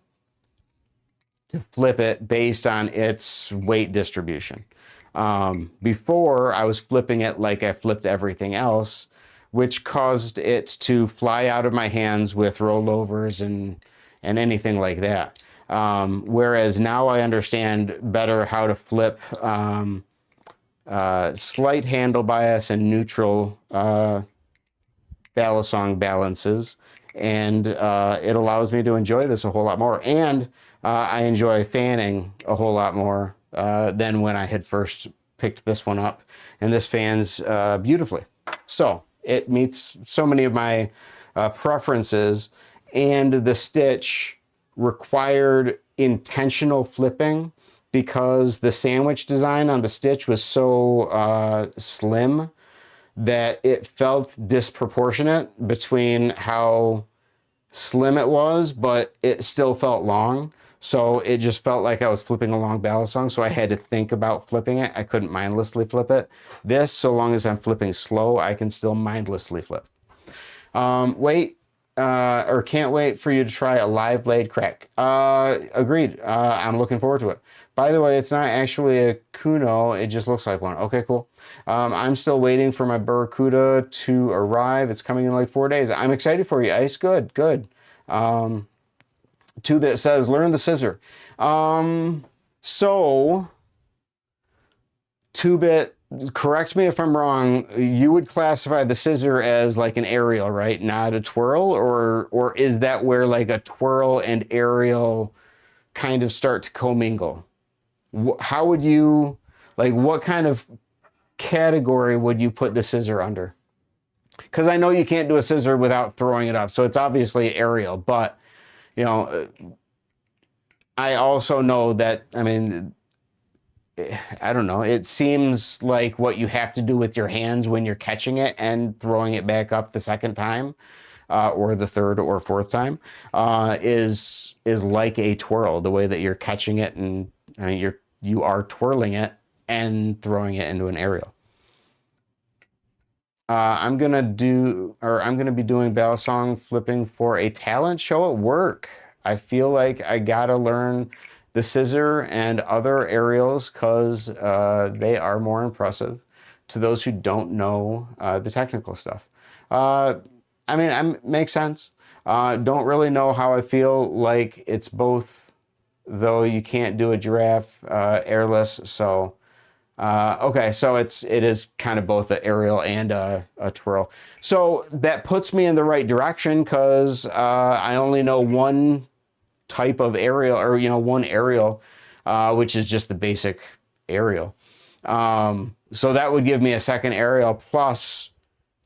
to flip it based on its weight distribution. Before, I was flipping it like I flipped everything else, which caused it to fly out of my hands with rollovers and anything like that. Whereas now I understand better how to flip slight handle bias and neutral balisong balances, and it allows me to enjoy this a whole lot more. And I enjoy fanning a whole lot more than when I had first picked this one up. And this fans beautifully. So it meets so many of my preferences, and the stitch required intentional flipping because the sandwich design on the stitch was so slim that it felt disproportionate between how slim it was, but it still felt long. So it just felt like I was flipping a long balisong, so I had to think about flipping it. I couldn't mindlessly flip it. This, so long as I'm flipping slow, I can still mindlessly flip. Can't wait for you to try a live blade crack. Agreed. I'm looking forward to it. By the way, it's not actually a Kuno, it just looks like one. Okay, cool. I'm still waiting for my Barracuda to arrive. It's coming in like 4 days. I'm excited for you, Ice. Good, good. 2-Bit says, learn the scissor. So 2-Bit correct me if I'm wrong, you would classify the scissor as like an aerial, right? Not a twirl, or is that where like a twirl and aerial kind of start to commingle? How would you, like, what kind of category would you put the scissor under? Because I know you can't do a scissor without throwing it up, so it's obviously aerial, but you know, I also know that, I mean, I don't know. It seems like what you have to do with your hands when you're catching it and throwing it back up the second time, or the third or fourth time, is like a twirl. The way that you're catching it, and I mean, you are twirling it and throwing it into an aerial. I'm gonna be doing balisong flipping for a talent show at work. I feel like I gotta learn the scissor and other aerials because they are more impressive to those who don't know the technical stuff. I mean, makes sense. Don't really know how I feel like it's both, though you can't do a giraffe airless, so. Okay, so it is kind of both an aerial and a twirl. So that puts me in the right direction because I only know one type of aerial, or one aerial, which is just the basic aerial. So that would give me a second aerial, plus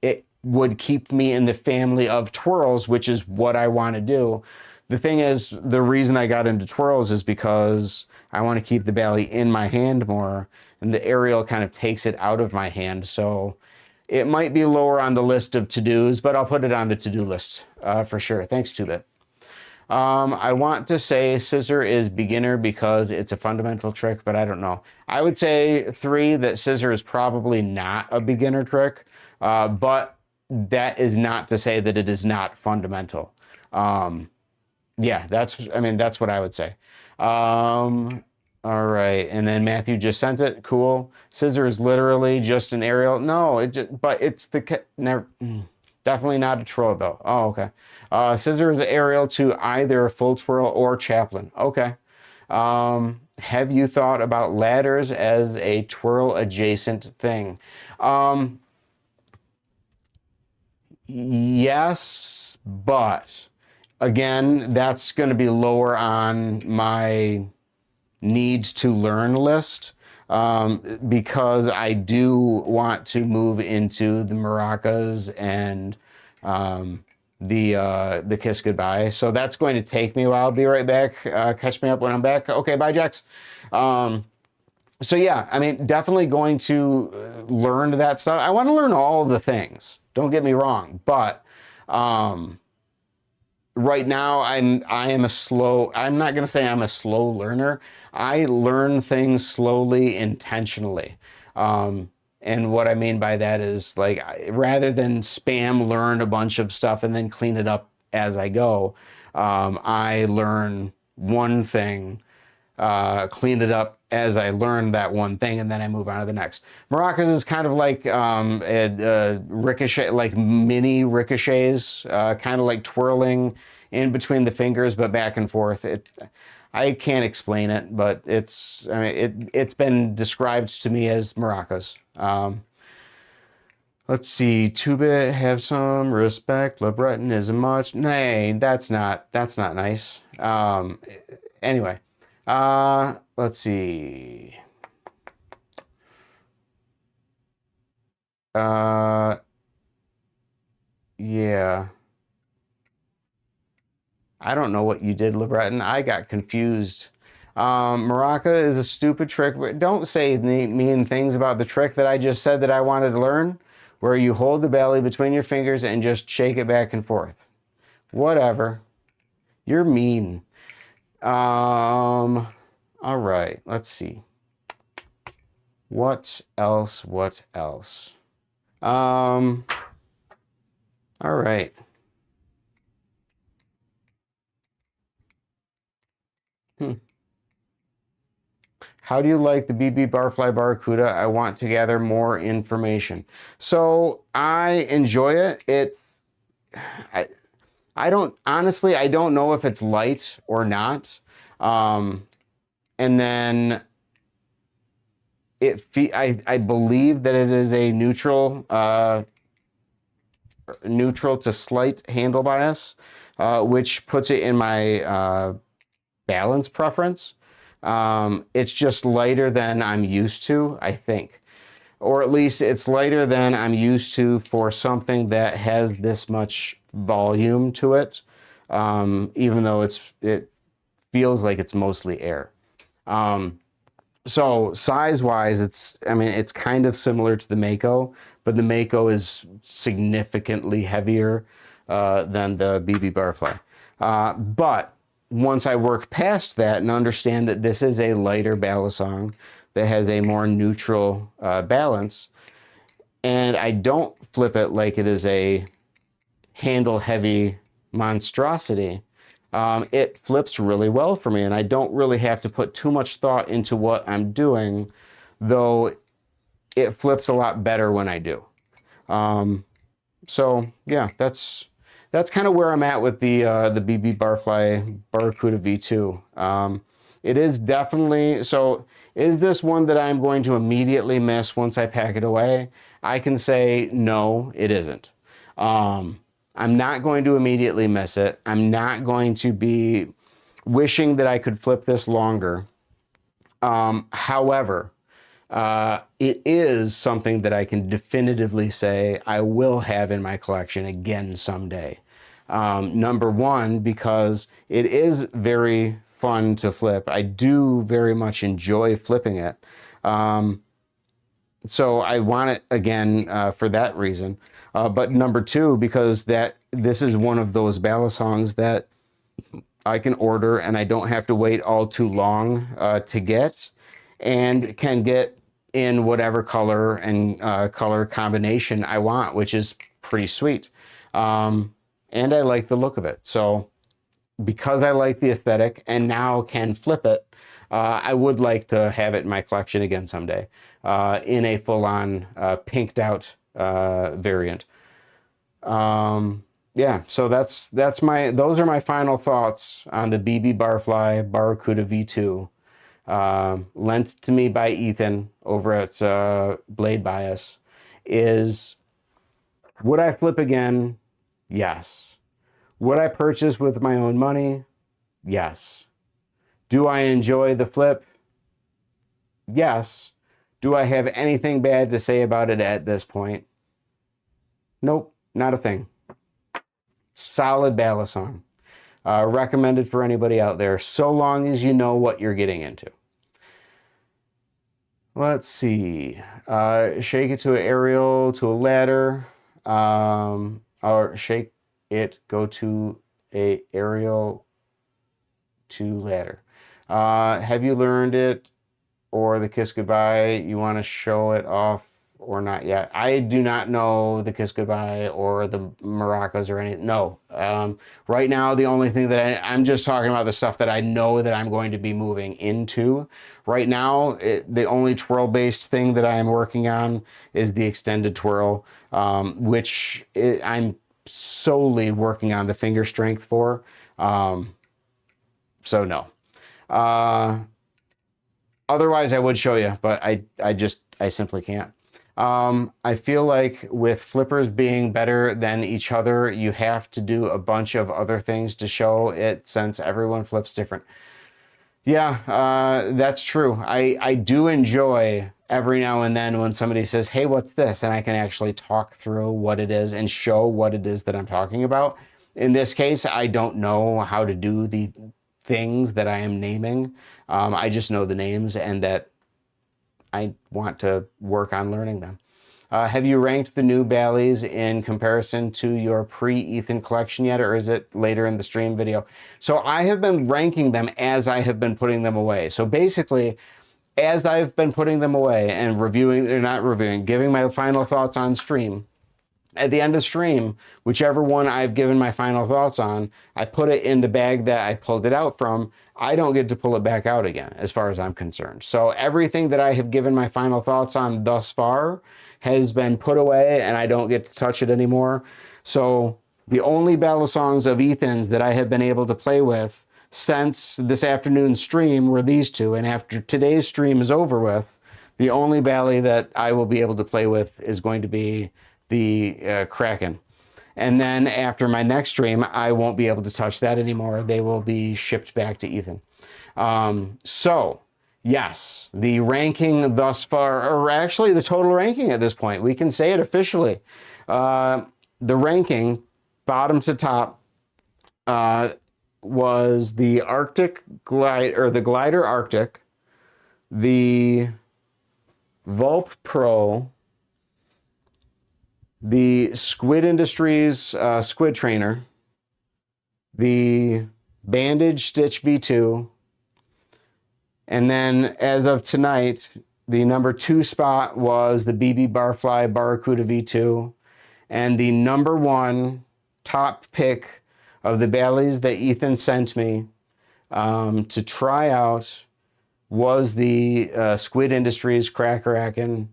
it would keep me in the family of twirls, which is what I want to do. The thing is, the reason I got into twirls is because I want to keep the Bali in my hand more, and the aerial kind of takes it out of my hand. So it might be lower on the list of to-dos, but I'll put it on the to-do list for sure. Thanks, Tubit. I want to say scissor is beginner because it's a fundamental trick, but I don't know. I would say 3, that scissor is probably not a beginner trick, but that is not to say that it is not fundamental. Yeah, that's what I would say. All right, and then Matthew just sent it. Cool. Scissor is literally just an aerial. No, but it's never. Definitely not a twirl though. Oh, okay. Scissor is the aerial to either full twirl or chaplain. Okay. Have you thought about ladders as a twirl adjacent thing? Yes, but again, that's going to be lower on my needs to learn list, because I do want to move into the maracas and the kiss goodbye. So that's going to take me a while. I'll be right back. Catch me up when I'm back. Okay, bye, Jax. So yeah, I mean, definitely going to learn that stuff. I want to learn all the things. Don't get me wrong, but right now I'm not going to say I'm a slow learner. I learn things slowly, intentionally. And what I mean by that is, like, rather than spam learn a bunch of stuff and then clean it up as I go, I learn one thing, clean it up as I learn that one thing, and then I move on to the next. Maracas is kind of like a ricochet, like mini ricochets, kind of like twirling in between the fingers, but back and forth. I can't explain it, but it's been described to me as maracas. Let's see. Tuba, have some respect. LeBreton isn't much. Nay, that's not nice. Anyway, let's see. Yeah. I don't know what you did, LeBreton. I got confused. Maraca is a stupid trick. Don't say mean things about the trick that I just said that I wanted to learn, where you hold the belly between your fingers and just shake it back and forth. Whatever. You're mean. All right. Let's see. What else? What else? All right. How do you like the BB Barfly Barracuda? I want to gather more information. So I enjoy it. I don't, honestly, I don't know if it's light or not. And then I believe that it is a neutral to slight handle bias, which puts it in my balance preference. It's just lighter than I'm used to, I think. Or at least it's lighter than I'm used to for something that has this much volume to it, even though it feels like it's mostly air. So size-wise, it's kind of similar to the Mako, but the Mako is significantly heavier than the BB Barfly. But once I work past that and understand that this is a lighter balisong that has a more neutral balance, and I don't flip it like it is a handle-heavy monstrosity, it flips really well for me, and I don't really have to put too much thought into what I'm doing, though it flips a lot better when I do. So yeah, that's kind of where I'm at with the BB Barfly Barracuda V2. It is definitely, so is this one that I'm going to immediately miss once I pack it away? I can say no, it isn't. I'm not going to immediately miss it. I'm not going to be wishing that I could flip this longer. However, it is something that I can definitively say I will have in my collection again someday. Number one, because it is very fun to flip. I do very much enjoy flipping it. So I want it again for that reason. But number two, because this is one of those balisongs that I can order and I don't have to wait all too long to get, and can get in whatever color and color combination I want, which is pretty sweet. And I like the look of it. So because I like the aesthetic and now can flip it, I would like to have it in my collection again someday in a full-on pinked out variant. Yeah, so those are my final thoughts on the BB Barfly Barracuda V2, lent to me by Ethan over at Blade Bias. Would I flip again? Yes. Would I purchase with my own money? Yes. Do I enjoy the flip? Yes. Do I have anything bad to say about it at this point? Nope, not a thing. Solid balisong. Recommended for anybody out there, so long as you know what you're getting into. Let's see. Shake it to an aerial, to a ladder, or shake it, go to a aerial to ladder. Have you learned it, or the Kiss Goodbye? You want to show it off or not yet? I do not know the Kiss Goodbye or the maracas or anything. No. Right now, the only thing that I'm just talking about the stuff that I know that I'm going to be moving into. Right now, the only twirl-based thing that I am working on is the extended twirl, which I'm solely working on the finger strength for. So no. Otherwise, I would show you, but I simply can't. I feel like with flippers being better than each other, you have to do a bunch of other things to show it, since everyone flips different. Yeah, that's true. I do enjoy every now and then when somebody says, hey, what's this? And I can actually talk through what it is and show what it is that I'm talking about. In this case, I don't know how to do the things that I am naming. I just know the names and that I want to work on learning them. Have you ranked the new Balis in comparison to your pre-Ethan collection yet, or is it later in the stream video? So I have been ranking them as I have been putting them away. So basically, as I've been putting them away and giving my final thoughts on stream, at the end of stream, whichever one I've given my final thoughts on, I put it in the bag that I pulled it out from. I don't get to pull it back out again, as far as I'm concerned. So everything that I have given my final thoughts on thus far has been put away, and I don't get to touch it anymore. So the only balisongs of Ethan's that I have been able to play with since this afternoon's stream were these two, and after today's stream is over with, The only Bali that I will be able to play with is going to be the Kraken. And then after my next stream, I won't be able to touch that anymore. They will be shipped back to Ethan. So, yes, the ranking thus far, or actually the total ranking at this point, we can say it officially. The ranking, bottom to top, was the Arctic Glide, or the Glider Arctic, the Vulp Pro, the Squid Industries Squid Trainer, the Bandage Stitch V2, and then as of tonight, the number 2 spot was the BB Barfly Barracuda V2, and the number 1 top pick of the Balis that Ethan sent me to try out was the Squid Industries Crackerakin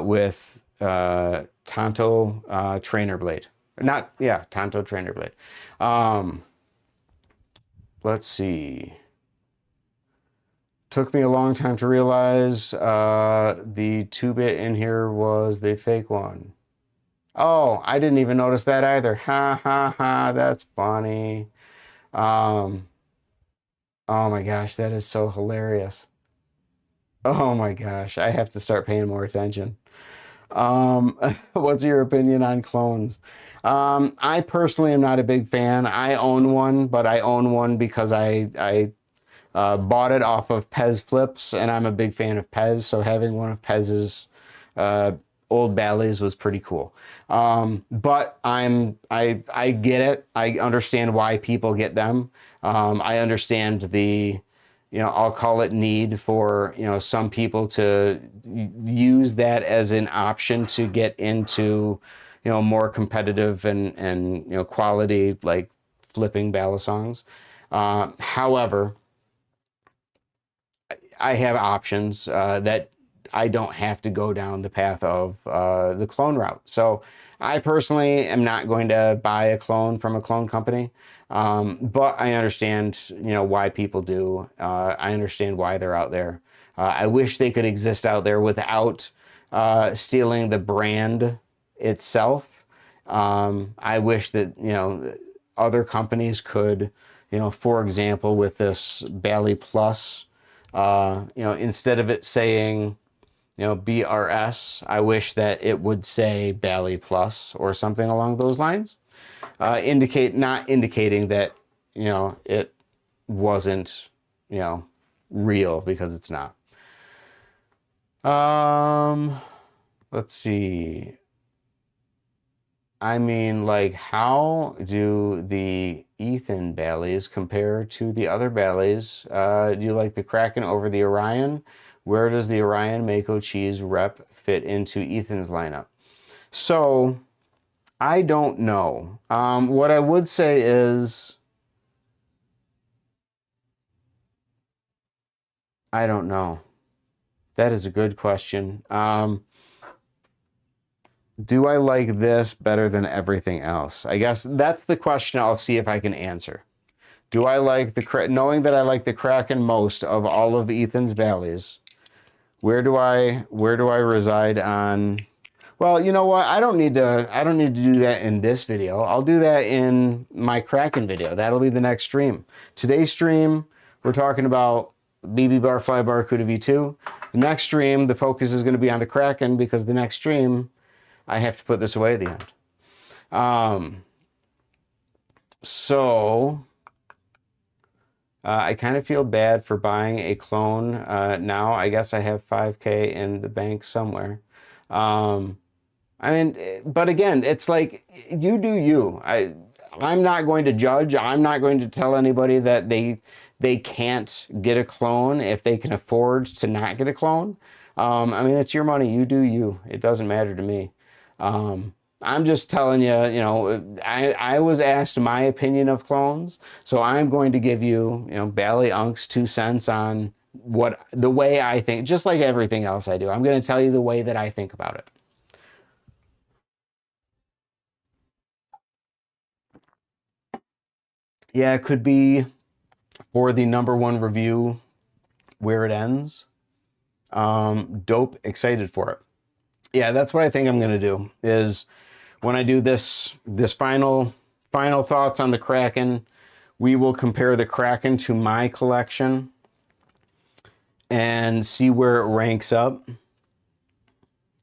with Tonto Trainer Blade. Tonto Trainer Blade. Let's see. Took me a long time to realize the 2-bit in here was the fake one. Oh, I didn't even notice that either. Ha ha ha, that's funny. Oh my gosh, that is so hilarious. Oh my gosh, I have to start paying more attention. What's your opinion on clones? I personally am not a big fan. I own one, but I own one because I bought it off of Pez Flips, and I'm a big fan of Pez, so having one of Pez's old Balis was pretty cool. But I get it. I understand why people get them. I understand the, I'll call it need for, some people to use that as an option to get into, more competitive and quality, like flipping balisongs. However, I have options that I don't have to go down the path of the clone route. So I personally am not going to buy a clone from a clone company, but I understand, why people do. I understand why they're out there. I wish they could exist out there without stealing the brand itself. I wish that, other companies could, for example, with this Bali Plus, instead of it saying, BRS, I wish that it would say Bali Plus or something along those lines. Not indicating that, it wasn't, real, because it's not. Let's see. I mean, like, how do the Ethan Balis compare to the other Balis? Do you like the Kraken over the Orion? Where does the Orion Mako Cheese rep fit into Ethan's lineup? So, I don't know. What I would say is, I don't know. That is a good question. Do I like this better than everything else? I guess that's the question I'll see if I can answer. Do I like knowing that I like the Kraken most of all of Ethan's Balis? Where do I reside on? Well, you know what? I don't need to do that in this video. I'll do that in my Kraken video. That'll be the next stream. Today's stream, we're talking about BB Barfly Barracuda V2. The next stream, the focus is going to be on the Kraken, because the next stream, I have to put this away at the end. So I kind of feel bad for buying a clone now. I guess I have 5K in the bank somewhere. I mean, but again, it's like, you do you. I'm not going to judge. I'm not going to tell anybody that they can't get a clone if they can afford to not get a clone. I mean, it's your money. You do you. It doesn't matter to me. I'm just telling you, I was asked my opinion of clones, so I'm going to give you, Bali Unc's 2 cents on the way I think, just like everything else I do. I'm going to tell you the way that I think about it. Yeah, it could be for the number 1 review where it ends. Dope, excited for it. Yeah, that's what I think I'm gonna do, is when I do this final thoughts on the Kraken, we will compare the Kraken to my collection and see where it ranks up.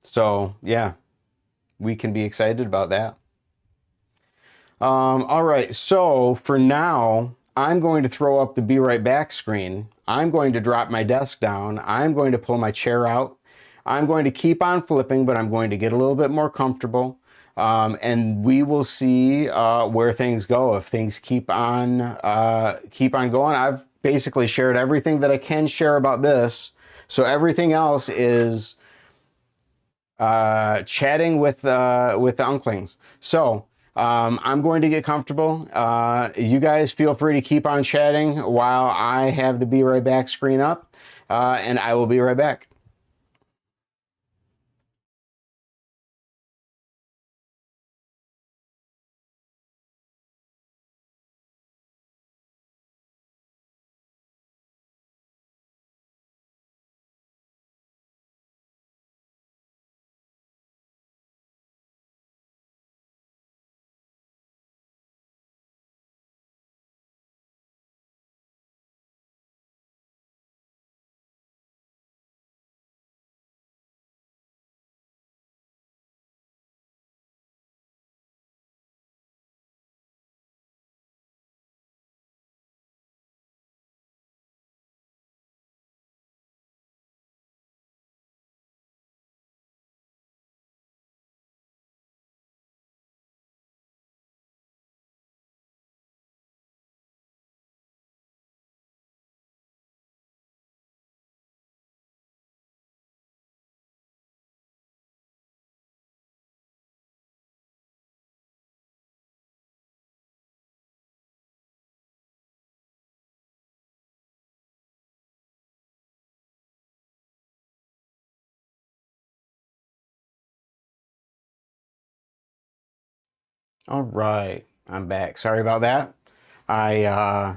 So yeah, we can be excited about that. All right, so for now, I'm going to throw up the be right back screen. I'm going to drop my desk down. I'm going to pull my chair out. I'm going to keep on flipping, but I'm going to get a little bit more comfortable. And we will see where things go. If things keep on going. I've basically shared everything that I can share about this. So everything else is chatting with the Unklings. So I'm going to get comfortable. You guys feel free to keep on chatting while I have the be right back screen up, and I will be right back. All right, I'm back. Sorry about that. I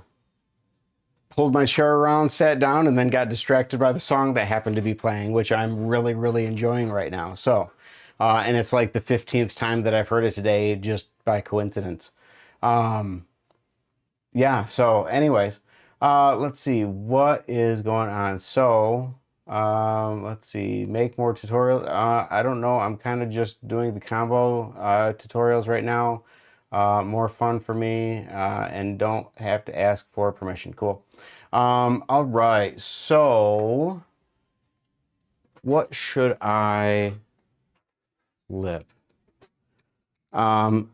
pulled my chair around, sat down, and then got distracted by the song that happened to be playing, which I'm really, really enjoying right now. So, and it's like the 15th time that I've heard it today just by coincidence. Yeah, so anyways, let's see what is going on. So, let's see, make more tutorials. I don't know. I'm kind of just doing the combo tutorials right now. More fun for me, and don't have to ask for permission. Cool. All right, so what should I lip? Um,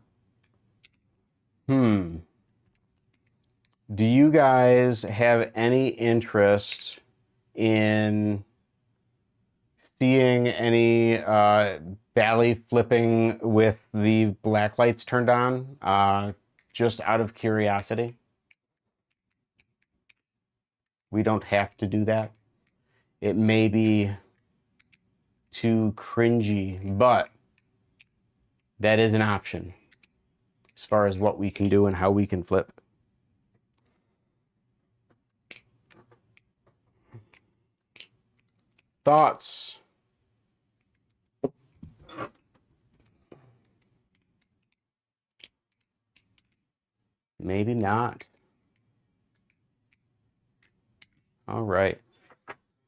hmm. Do you guys have any interest in seeing any Bali flipping with the black lights turned on? Just out of curiosity. We don't have to do that. It may be too cringy, but that is an option as far as what we can do and how we can flip. Thoughts? Maybe not. All right.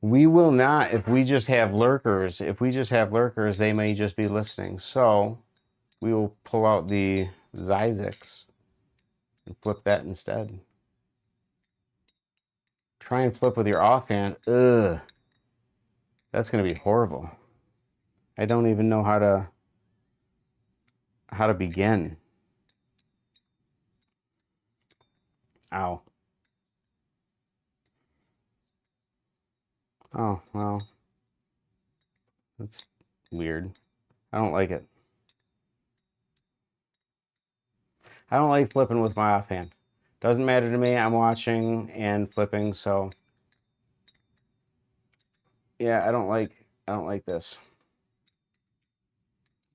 We will not, if we just have lurkers, they may just be listening. So we will pull out the Zyzix and flip that instead. Try and flip with your offhand. Ugh. That's going to be horrible. I don't even know how to begin. Ow. Oh, well. That's weird. I don't like it. I don't like flipping with my offhand. Doesn't matter to me. I'm watching and flipping, so yeah, I don't like this.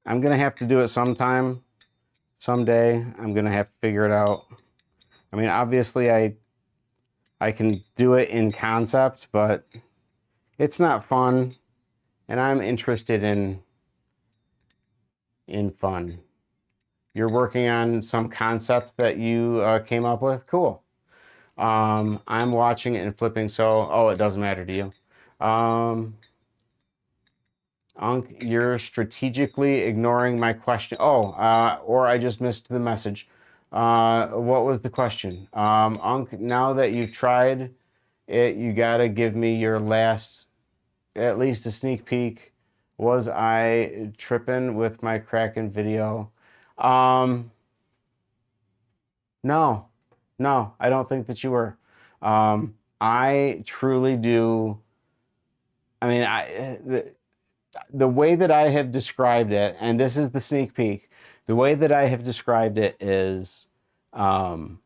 I'm gonna have to do it sometime, someday. I'm gonna have to figure it out. I mean, obviously I can do it in concept, but It's not fun, and I'm interested in fun. You're working on some concept that you came up with? Cool. I'm watching it and flipping, so, oh, it doesn't matter to you. Unc, you're strategically ignoring my question. Oh, or I just missed the message. What was the question? Unc, now that you've tried it, you gotta give me your last, at least a sneak peek. Was I tripping with my Kraken video? Um, no, no, I don't think that you were. I truly do. I mean, the way that I have described it, and this is the sneak peek, the way that I have described it is um,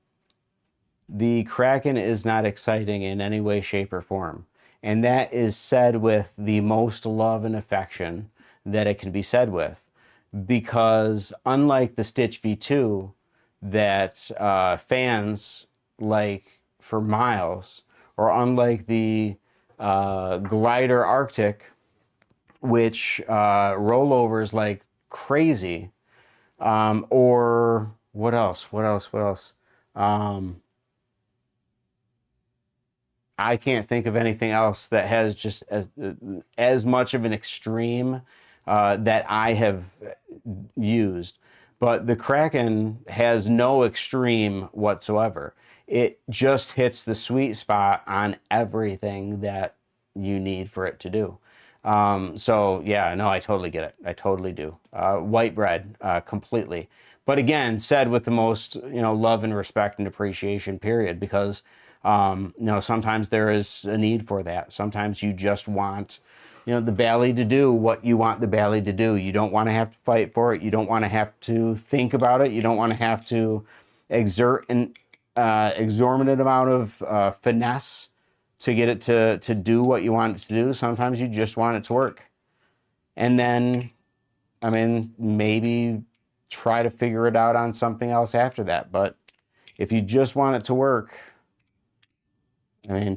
the Kraken is not exciting in any way, shape, or form. And that is said with the most love and affection that it can be said with. Because unlike the Stitch V2 that fans like for miles, or unlike the Glider Arctic, which rollovers like crazy, or what else? What else? What else? Um, I can't think of anything else that has just as much of an extreme that I have used. But the Kraken has no extreme whatsoever. It just hits the sweet spot on everything that you need for it to do. So yeah, no, I totally get it. I totally do. White bread, completely. But again, said with the most, love and respect and appreciation, period, because sometimes there is a need for that. Sometimes you just want, the Bali to do what you want the Bali to do. You don't want to have to fight for it. You don't want to have to think about it. You don't want to have to exert an exorbitant amount of finesse to get it to do what you want it to do. Sometimes you just want it to work. And then, maybe try to figure it out on something else after that. But if you just want it to work,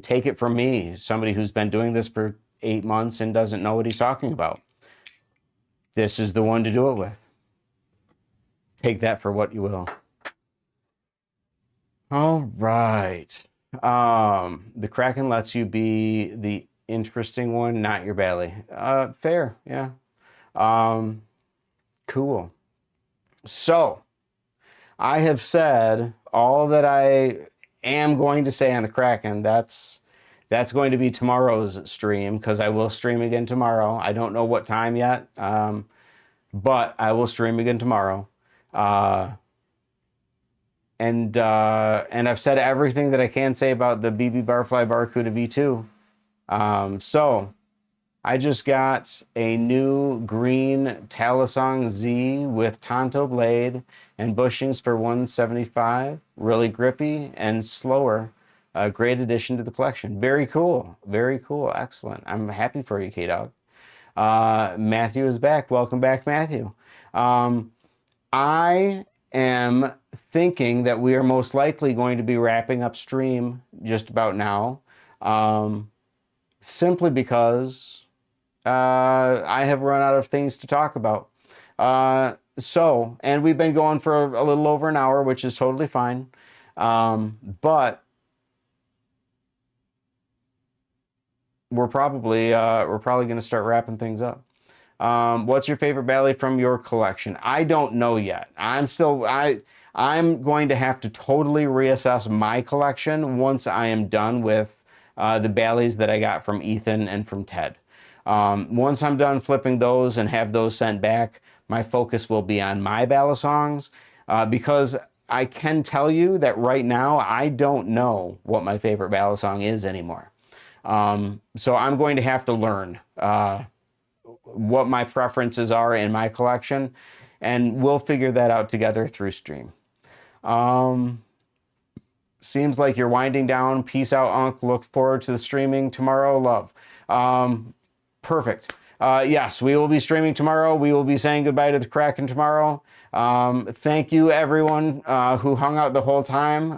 take it from me, somebody who's been doing this for 8 months and doesn't know what he's talking about. This is the one to do it with. Take that for what you will. All right. The Kraken lets you be the interesting one, not your belly. Fair, yeah. Cool. So, I have said all that I am going to say on the Kraken. That's going to be tomorrow's stream, because I will stream again tomorrow. I don't know what time yet, but I will stream again tomorrow. And I've said everything that I can say about the BB Barfly Barracuda V2. So I just got a new green Talisong Z with Tonto blade and bushings for 175. Really grippy and slower. Great addition to the collection. Very cool. Very cool. Excellent. I'm happy for you, K-Dog. Matthew is back. Welcome back, Matthew. I am thinking that we are most likely going to be wrapping up stream just about now, simply because I have run out of things to talk about. And we've been going for a little over an hour, which is totally fine. But we're probably going to start wrapping things up. What's your favorite ballet from your collection? I don't know yet. I'm going to have to totally reassess my collection once I am done with the ballets that I got from Ethan and from Ted. Once I'm done flipping those and have those sent back, my focus will be on my ballad songs, because I can tell you that right now I don't know what my favorite ballad song is anymore. So I'm going to have to learn what my preferences are in my collection, and we'll figure that out together through stream. Seems like you're winding down. Peace out, Unc. Look forward to the streaming tomorrow. Love. Perfect. Yes, we will be streaming tomorrow. We will be saying goodbye to the Kraken tomorrow. Thank you, everyone who hung out the whole time.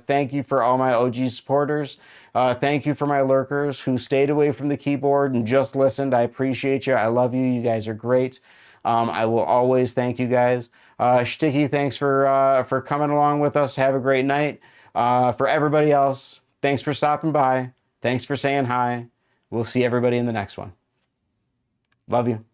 Thank you for all my OG supporters. Thank you for my lurkers who stayed away from the keyboard and just listened. I appreciate you. I love you. You guys are great. I will always thank you guys. Shticky, thanks for coming along with us. Have a great night. For everybody else, thanks for stopping by. Thanks for saying hi. We'll see everybody in the next one. Love you.